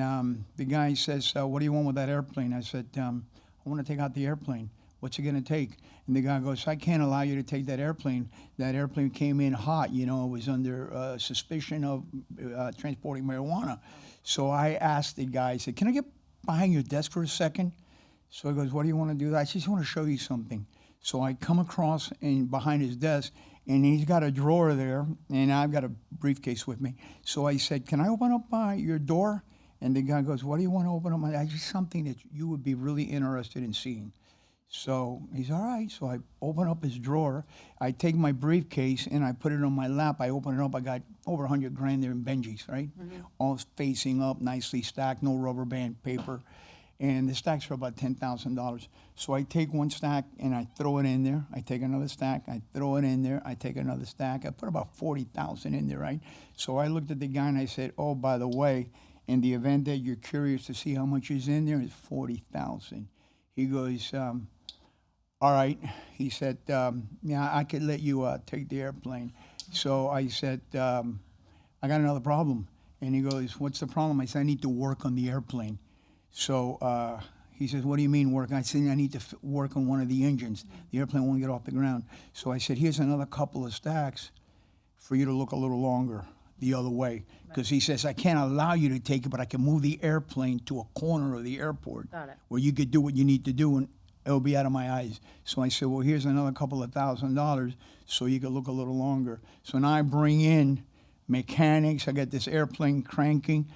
the guy says, what do you want with that airplane? I said, I want to take out the airplane. What's it going to take? And the guy goes, I can't allow you to take that airplane. That airplane came in hot. It was under suspicion of transporting marijuana. So I asked the guy, I said, can I get behind your desk for a second? So he goes, what do you want to do? I just want to show you something. So I come across and behind his desk, and he's got a drawer there, and I've got a briefcase with me. So I said, can I open up your door? And the guy goes, what do you want to open up? I just something that you would be really interested in seeing. So he's all right. So I open up his drawer. I take my briefcase and I put it on my lap. I open it up. I got over 100 grand there in Benjis, right? All facing up, nicely stacked, no rubber band paper. And the stacks are about $10,000. So I take one stack and I throw it in there. I take another stack. I throw it in there. I take another stack. I put about 40,000 in there, right? So I looked at the guy and I said, oh, by the way, in the event that you're curious to see how much is in there, it's 40,000. He goes, all right. He said, yeah, I could let you take the airplane. So I said, I got another problem. And he goes, what's the problem? I said, I need to work on the airplane. So he says, what do you mean work? I said, I need to work on one of the engines. The airplane won't get off the ground. So I said, here's another couple of stacks for you to look a little longer the other way. Because he says, I can't allow you to take it, but I can move the airplane to a corner of the airport where you could do what you need to do, and it'll be out of my eyes. So I said, well, here's another couple of $1,000 so you could look a little longer. So now I bring in mechanics. I got this airplane cranking.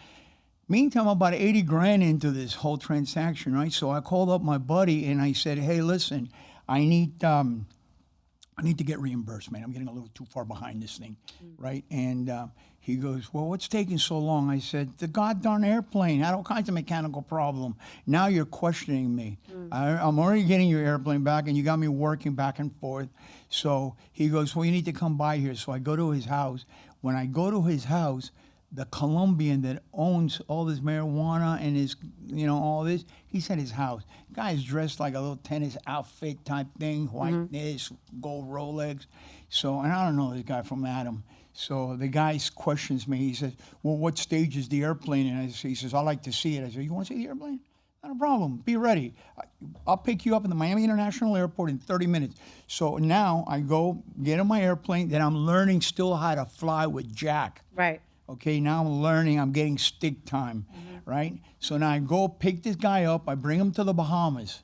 Meantime, I'm about 80 grand into this whole transaction, right? So I called up my buddy and I said, hey, listen, I need to get reimbursed, man. I'm getting a little too far behind this thing, right? And he goes, well, what's taking so long? I said, the goddamn airplane had all kinds of mechanical problem. Now you're questioning me. I'm already getting your airplane back, and you got me working back and forth. So he goes, well, you need to come by here. So I go to his house. When I go to his house, the Colombian that owns all this marijuana and his, all this, he's at his house. Guy's dressed like a little tennis outfit type thing, white this, gold Rolex. So, and I don't know this guy from Adam. So the guy questions me. He says, well, what stage is the airplane in? He says, I'd like to see it. I said, you want to see the airplane? Not a problem. Be ready. I'll pick you up in the Miami International Airport in 30 minutes. So now I go get on my airplane. Then I'm learning still how to fly with Jack. Right. Okay, now I'm learning. I'm getting stick time, right? So now I go pick this guy up. I bring him to the Bahamas.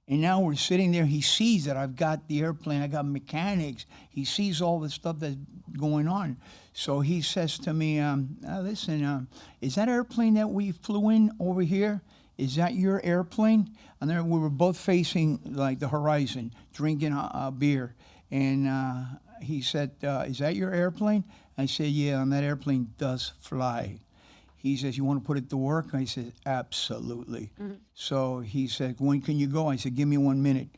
And now we're sitting there. He sees that I've got the airplane. I got mechanics. He sees all the stuff that's going on. So he says to me, listen, is that airplane that we flew in over here, is that your airplane? And there we were both facing like the horizon, drinking a beer. And he said, is that your airplane? I said, yeah, and that airplane does fly. He says, you want to put it to work? I said, absolutely. So he said, when can you go? I said, give me 1 minute.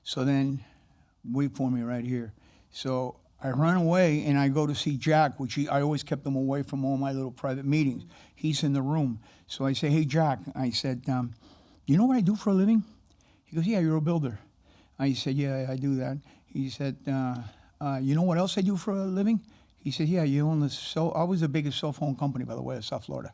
So then, wait for me right here. So I run away and I go to see Jack, I always kept him away from all my little private meetings. He's in the room. So I say, hey, Jack, I said, you know what I do for a living? He goes, yeah, you're a builder. I said, yeah, I do that. He said, you know what else I do for a living? He said, yeah, you own I was the biggest cell phone company, by the way, of South Florida.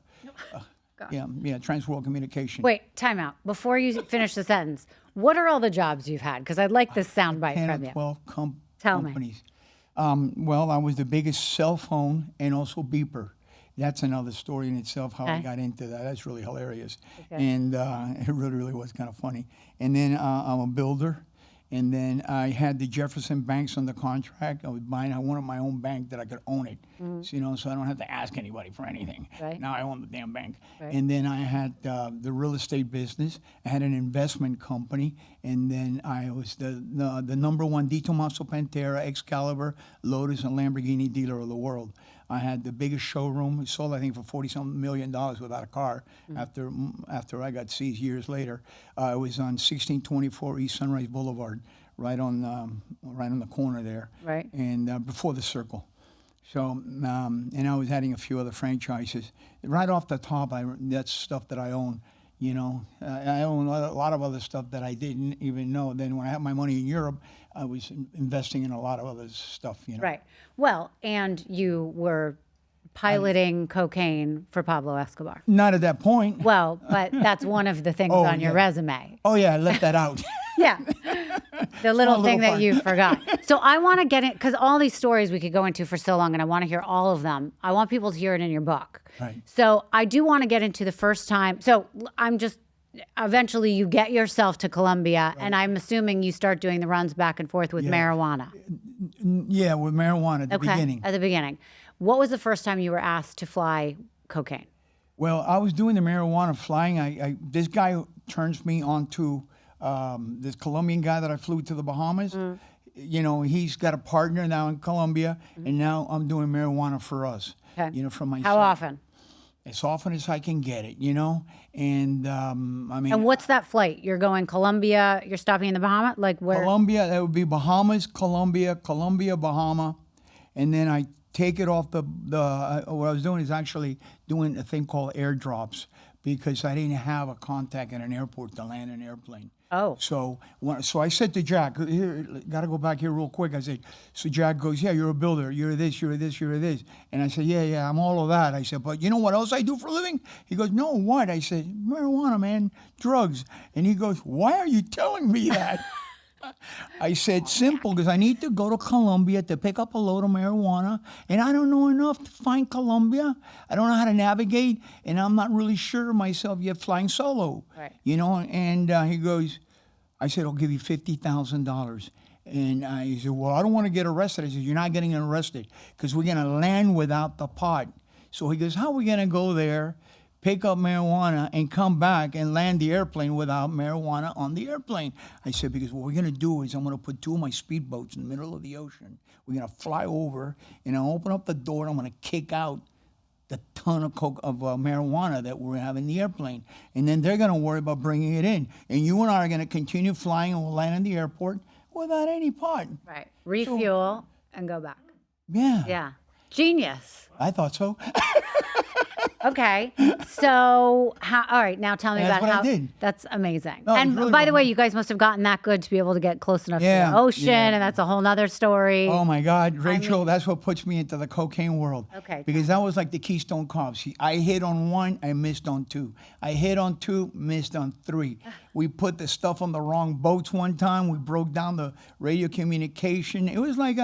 Yeah, Trans World Communication. Wait, time out. Before you finish the sentence, what are all the jobs you've had? Because I'd like this soundbite 10 from or you. 12 Tell companies. Well, I was the biggest cell phone and also beeper. That's another story in itself, how I got into that. That's really hilarious. Okay. And it really, really was kind of funny. And then I'm a builder. And then I had the Jefferson banks under contract. I wanted my own bank that I could own it, so I don't have to ask anybody for anything. Right. Now I own the damn bank. Right. And then I had the real estate business. I had an investment company. And then I was the number one Di Tomaso Pantera, Excalibur, Lotus, and Lamborghini dealer of the world. I had the biggest showroom. We sold, I think, for $40-something million without a car after I got seized years later. I was on 1624 East Sunrise Boulevard, right on the corner there. Right. And before the Circle. So, and I was adding a few other franchises. Right off the top, that's stuff that I own. I own a lot of other stuff that I didn't even know. Then when I had my money in Europe, I was investing in a lot of other stuff, Right. Well, and you were piloting cocaine for Pablo Escobar. Not at that point. Well, but that's one of the things on your resume. Oh, yeah, I left that out. Yeah. The little thing that part. you forgot. So I want to get it, because all these stories we could go into for so long, and I want to hear all of them. I want people to hear it in your book. Right. So I do want to get into the first time. So eventually you get yourself to Colombia, and I'm assuming you start doing the runs back and forth with marijuana. Yeah, with marijuana at the beginning. At the beginning. What was the first time you were asked to fly cocaine? Well, I was doing the marijuana flying. This guy turns me on to this Colombian guy that I flew to the Bahamas. He's got a partner now in Colombia, and now I'm doing marijuana for us. Okay. For myself. How often? As often as I can get it, And And what's that flight? You're going Colombia, you're stopping in the Bahamas? Like where? Colombia, that would be Bahamas, Colombia, Bahama. And then I take it off what I was doing is actually doing a thing called airdrops, because I didn't have a contact at an airport to land an airplane. Oh. So I said to Jack, here, got to go back here real quick. I said, so Jack goes, yeah, you're a builder. You're this, you're this, you're this. And I said, yeah, I'm all of that. I said, but you know what else I do for a living? He goes, no, what? I said, marijuana, man, drugs. And he goes, why are you telling me that? I said, simple, because I need to go to Colombia to pick up a load of marijuana, and I don't know enough to find Colombia. I don't know how to navigate, and I'm not really sure myself yet flying solo. Right. And he goes, I said, I'll give you $50,000. And he said, well, I don't want to get arrested. I said, you're not getting arrested, because we're going to land without the pot. So he goes, how are we going to go there, pick up marijuana, and come back and land the airplane without marijuana on the airplane? I said, because what we're going to do is I'm going to put two of my speedboats in the middle of the ocean. We're going to fly over, and I'll open up the door, and I'm going to kick out the ton of marijuana that we have in the airplane. And then they're going to worry about bringing it in. And you and I are going to continue flying, and we'll land in the airport without any pot. Right. Refuel and go back. Yeah. Yeah. Genius. I thought so. Okay. So, all right, now tell me That's about what I how. did. That's amazing. No, it was And really by the way, fun. you guys must have gotten that good to be able to get close enough to Yeah, the ocean, yeah. and that's a whole nother story. Oh my God, Rachel, that's what puts me into the cocaine world. Okay. Because that was like the Keystone Cops. I hit on one, I missed on two. I hit on two, missed on three. We put the stuff on the wrong boats one time. We broke down the radio communication. It was like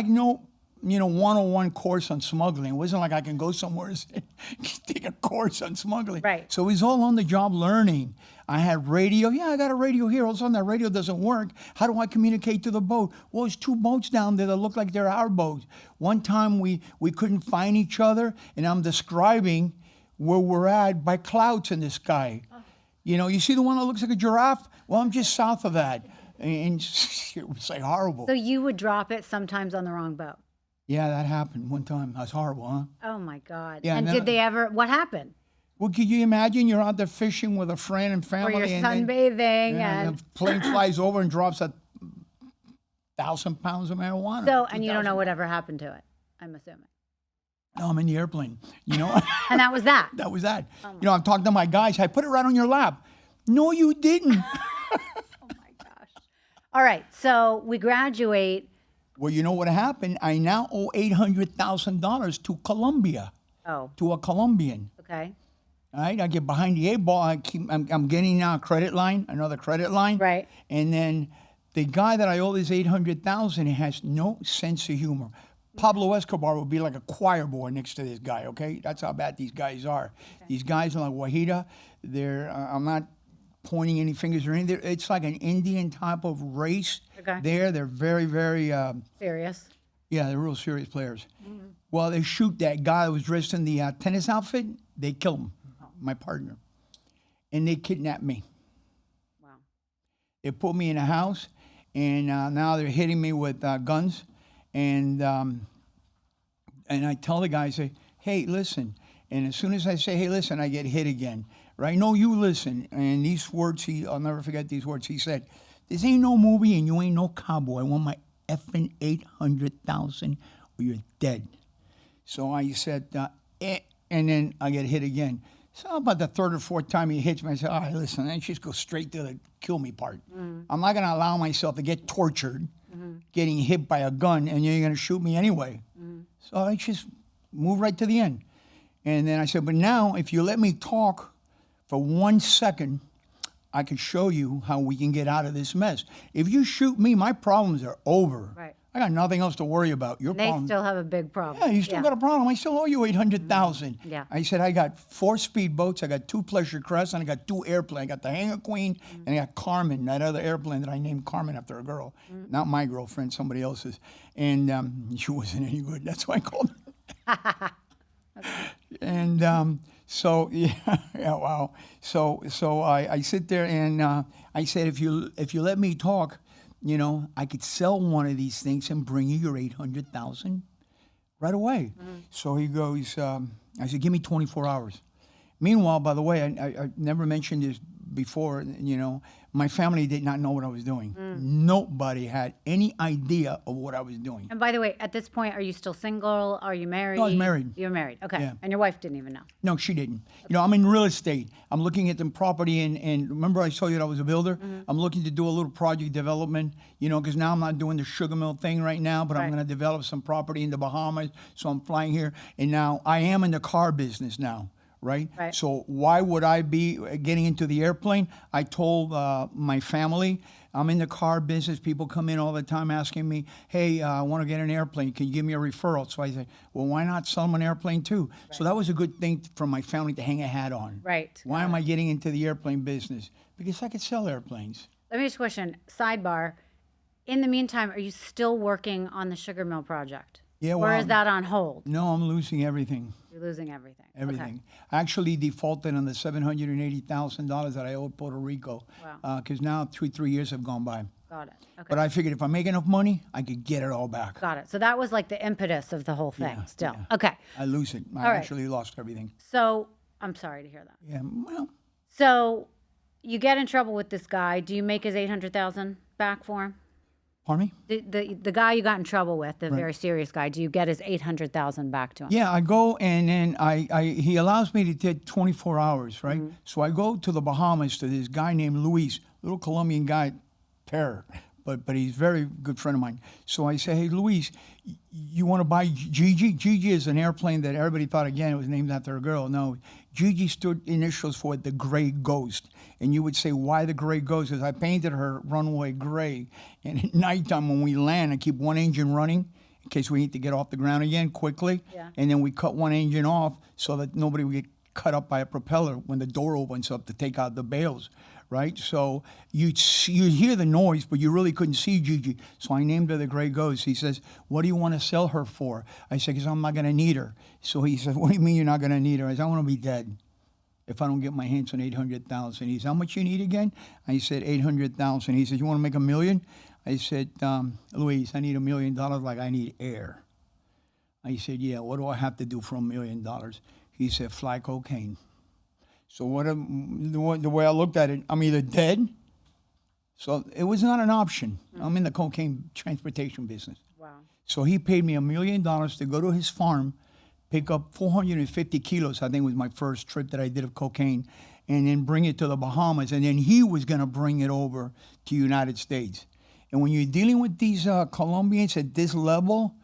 no 101 course on smuggling. It wasn't like I can go somewhere and take a course on smuggling. Right. So it was all on the job learning. I had radio. Yeah, I got a radio here. All of a sudden that radio doesn't work. How do I communicate to the boat? Well, there's two boats down there that look like they're our boats. One time we couldn't find each other, and I'm describing where we're at by clouds in the sky. You see the one that looks like a giraffe? Well, I'm just south of that. And it was like horrible. So you would drop it sometimes on the wrong boat. Yeah, that happened one time. That's horrible, huh? Oh my God. Yeah, and no- did they ever, what happened? Well, could you imagine you're out there fishing with a friend and Or family, you're and then sunbathing yeah, and the plane flies over and drops a 1,000 pounds of marijuana. So, and you don't 2,000. know whatever happened to it, I'm assuming. No, I'm in the airplane. You know, And that was that. that was that. I'm talking to my guys. I put it right on your lap. No, you didn't. Oh my gosh. All right. So we graduate. Well, you know what happened? I now owe $800,000 to Colombia, Oh, to a Colombian. okay. All right, I get behind the 8 ball. I'm getting now a credit line, another credit line. Right. And then the guy that I owe this $800,000 has no sense of humor. Pablo Escobar would be like a choir boy next to this guy. Okay, that's how bad these guys are. Okay. These guys are like Wahida. They're I'm not pointing any fingers or anything. It's like an Indian type of race. Okay. They're very, very Serious. yeah, they're real serious players. Mm-hmm. Well, they shoot that guy that was dressed in the tennis outfit. They kill him, my partner, and they kidnap me. Wow. They put me in a house, and now they're hitting me with guns, and I tell the guy, I say, hey, listen. And as soon as I say, hey, listen, I get hit again. Right? No, you listen. And these words, I'll never forget these words. He said, this ain't no movie and you ain't no cowboy. I want my effing 800,000 or you're dead. So I said, and then I get hit again. So about the third or fourth time he hits me, I said, all right, listen, let's just go straight to the kill me part. I'm not going to allow myself to get tortured, getting hit by a gun, and you're going to shoot me anyway. So I just moved right to the end. And then I said, but now if you let me talk for 1 second, I can show you how we can get out of this mess. If you shoot me, my problems are over. Right. I got nothing else to worry about. Your They problem. still have a big problem. Yeah, you still got a problem. I still owe you 800,000. Yeah. I said I got 4 speedboats, I got 2 pleasure crests, and I got 2 airplanes. I got the Hangar Queen, and I got Carmen, that other airplane that I named Carmen after a girl, not my girlfriend, somebody else's. And she wasn't any good. That's why I called her. And so yeah, wow. So I sit there and I said, if you let me talk, you know, I could sell one of these things and bring you your 800,000 right away. So he goes, I said, give me 24 hours. Meanwhile, by the way, I never mentioned this before, you know, my family did not know what I was doing. Nobody had any idea of what I was doing. And by the way, at this point, are you still single? Are you married? No, I was married. You're married. Okay. Yeah. And your wife didn't even know. No, she didn't. You know, I'm in real estate. I'm looking at the property, and remember I told you that I was a builder? I'm looking to do a little project development, you know, because now I'm not doing the sugar mill thing right now, but I'm going to develop some property in the Bahamas, so I'm flying here. And now I am in the car business now. Right? So why would I be getting into the airplane? I told my family, I'm in the car business. People come in all the time asking me, hey, I want to get an airplane. Can you give me a referral? So I said, well, why not sell them an airplane too? So that was a good thing for my family to hang a hat on. Right. Why am I getting into the airplane business? Because I could sell airplanes. Let me ask you a question. Sidebar. In the meantime, are you still working on the sugar mill project? Yeah, or well, is that on hold? No, I'm losing everything. You're losing everything. Everything. Okay. I actually defaulted on the $780,000 that I owed Puerto Rico. Wow. Because now 3 years have gone by. Got it. Okay. But I figured if I make enough money, I could get it all back. Got it. So that was like the impetus of the whole thing still. Yeah. Okay. I lose it. I right. actually lost everything. So I'm sorry to hear that. Yeah, well, So you get in trouble with this guy. Do you make his 800,000 back for him? pardon me? The guy you got in trouble with, the very serious guy, do you get his 800,000 back to him? Yeah, I go and then he allows me to take 24 hours, right? So I go to the Bahamas to this guy named Luis, little Colombian guy, terror, but he's a very good friend of mine. So I say, hey, Luis, you want to buy Gigi? Gigi is an airplane that everybody thought, again, it was named after a girl. No, Gigi stood initials for the Gray Ghost. And you would say, why the Gray Ghost? Because I painted her runway gray. And at nighttime when we land, I keep one engine running in case we need to get off the ground again quickly. Yeah. And then we cut one engine off so that nobody would get cut up by a propeller when the door opens up to take out the bales, right? So you'd hear the noise, but you really couldn't see Gigi. So I named her the Gray Ghost. He says, what do you want to sell her for? I said, because I'm not going to need her. So he said, what do you mean you're not going to need her? I said, I want to be dead if I don't get my hands on 800,000. He said, how much you need again? I said, 800,000. He said, you want to make $1 million? I said, Luis, I need $1 million like I need air. I said, yeah, what do I have to do for $1 million? He said, fly cocaine. So the way I looked at it, I'm either dead. So it was not an option. I'm in the cocaine transportation business. Wow. So he paid me $1 million to go to his farm, pick up 450 kilos, I think was my first trip that I did of cocaine, and then bring it to the Bahamas. And then he was going to bring it over to United States. And when you're dealing with these Colombians at this level,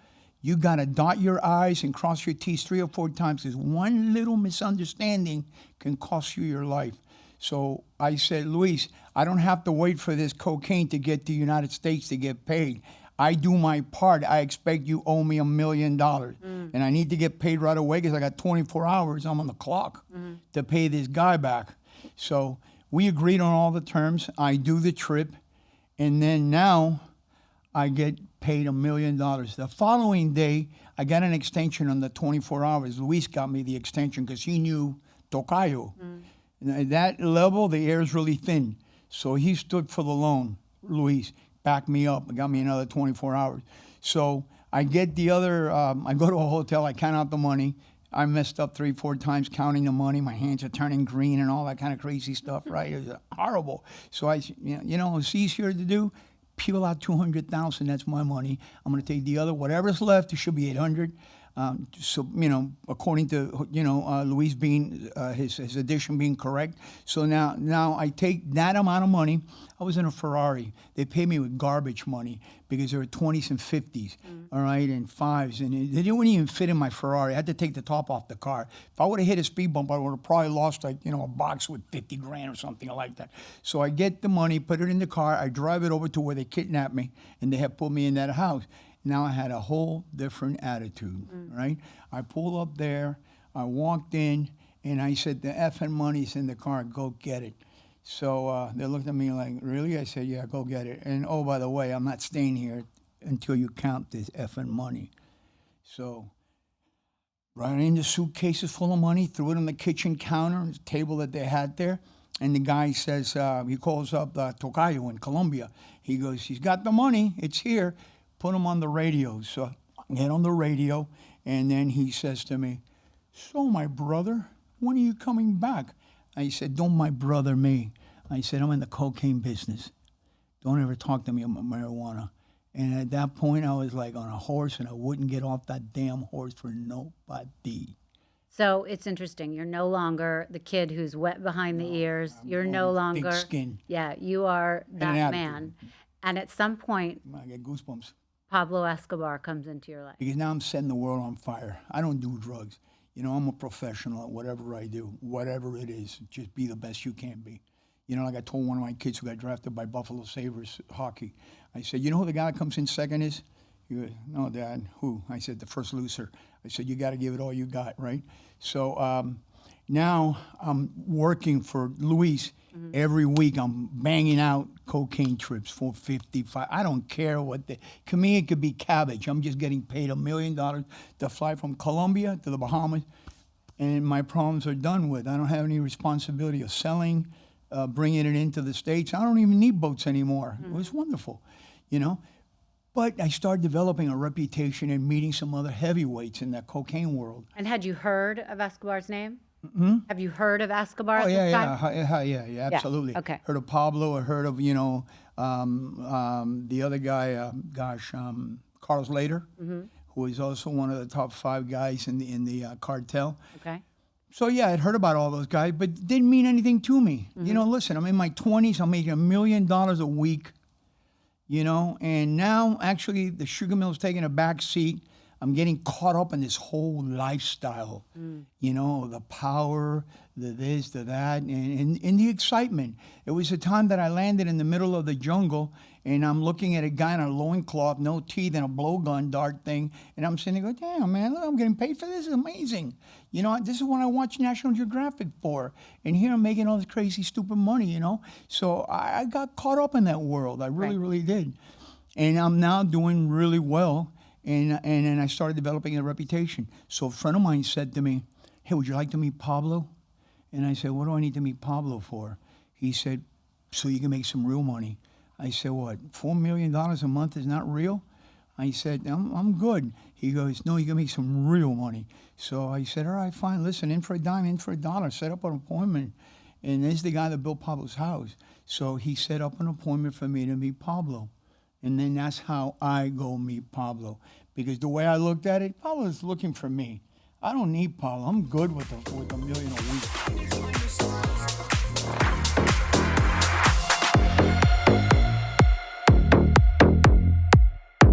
you got to dot your I's and cross your T's 3 or 4 times, because one little misunderstanding can cost you your life. So I said, Luis, I don't have to wait for this cocaine to get to the United States to get paid. I do my part. I expect you owe me $1 million. And I need to get paid right away because I got 24 hours. I'm on the clock to pay this guy back. So we agreed on all the terms. I do the trip. And then now I get paid $1 million. The following day, I got an extension on the 24 hours. Luis got me the extension because he knew Tocayo. And at that level, the air is really thin. So he stood for the loan. Luis backed me up and got me another 24 hours. So I get the other, I go to a hotel, I count out the money. I messed up 3, 4 times counting the money. My hands are turning green and all that kind of crazy stuff, right? It was horrible. So it's easier to do. Peel out 200,000. That's my money. I'm going to take the other, whatever's left. It should be 800. So according to Luis being his addition being correct. So now I take that amount of money. I was in a Ferrari. They paid me with garbage money because there were 20s and 50s, all right, and 5s, and they didn't even fit in my Ferrari. I had to take the top off the car. If I would have hit a speed bump, I would have probably lost a box with 50 grand or something like that. So I get the money, put it in the car, I drive it over to where they kidnapped me, and they have put me in that house. Now I had a whole different attitude, right? I pulled up there, I walked in, and I said, the effing money's in the car, go get it. So they looked at me like, really? I said, yeah, go get it. And oh, by the way, I'm not staying here until you count this effing money. So right in the suitcases full of money, threw it on the kitchen counter, on the table that they had there. And the guy says, he calls up Tocayo in Colombia. He goes, he's got the money, it's here. Put him on the radio. So I get on the radio, and then he says to me, so my brother, when are you coming back? I said, don't my brother me. I said, I'm in the cocaine business. Don't ever talk to me about marijuana. And at that point, I was like on a horse, and I wouldn't get off that damn horse for nobody. So it's interesting. You're no longer the kid who's wet behind the ears. You're no longer. Thick skin. Yeah, you are that attitude. man. And at some point, I get goosebumps. Pablo Escobar comes into your life. Because now I'm setting the world on fire. I don't do drugs. I'm a professional at whatever I do, whatever it is. Just be the best you can be. Like I told one of my kids who got drafted by Buffalo Sabres hockey, I said, you know who the guy that comes in second is? He goes, no, Dad, who? I said, the first loser. I said, you got to give it all you got, right? So now I'm working for Luis. Every week I'm banging out cocaine trips, 455. I don't care to me it could be cabbage. I'm just getting paid $1 million to fly from Colombia to the Bahamas, and my problems are done with. I don't have any responsibility of selling, bringing it into the States. I don't even need boats anymore. It was wonderful, But I started developing a reputation and meeting some other heavyweights in that cocaine world. And had you heard of Escobar's name? Have you heard of Escobar at this time? Yeah, absolutely. Yeah, okay. Heard of Pablo. I heard of, the other guy, Carlos Lader, who is also one of the top 5 guys in the cartel. Okay. So, yeah, I'd heard about all those guys, but it didn't mean anything to me. Listen, I'm in my 20s. I'm making $1 million a week, and now actually the sugar mill's taking a back seat. I'm getting caught up in this whole lifestyle, the power, the this, the that, and the excitement. It was a time that I landed in the middle of the jungle, and I'm looking at a guy in a loincloth, no teeth, and a blowgun dart thing, and I'm sitting there going, damn, man, look, I'm getting paid for this. This is amazing. This is what I watch National Geographic for, and here I'm making all this crazy, stupid money, So I got caught up in that world. I really, really did. And I'm now doing really well. And then I started developing a reputation. So a friend of mine said to me, hey, would you like to meet Pablo? And I said, what do I need to meet Pablo for? He said, so you can make some real money. I said, what, $4 million a month is not real? I said, I'm good. He goes, no, you can make some real money. So I said, all right, fine. Listen, in for a dime, in for a dollar. Set up an appointment. And this is the guy that built Pablo's house. So he set up an appointment for me to meet Pablo. And then that's how I go meet Pablo. Because the way I looked at it, Pablo is looking for me. I don't need Pablo. I'm good with a million a week.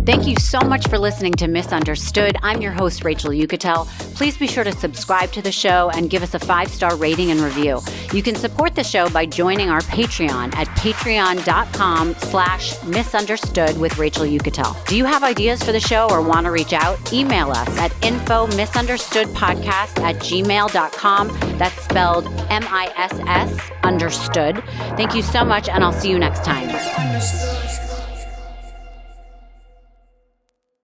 Thank you so much for listening to Misunderstood. I'm your host, Rachel Yucatel. Please be sure to subscribe to the show and give us a 5-star rating and review. You can support the show by joining our Patreon at patreon.com/misunderstood with Rachel Yucatel. Do you have ideas for the show or want to reach out? Email us at info misunderstoodpodcast@gmail.com. That's spelled MISS understood. Thank you so much, and I'll see you next time.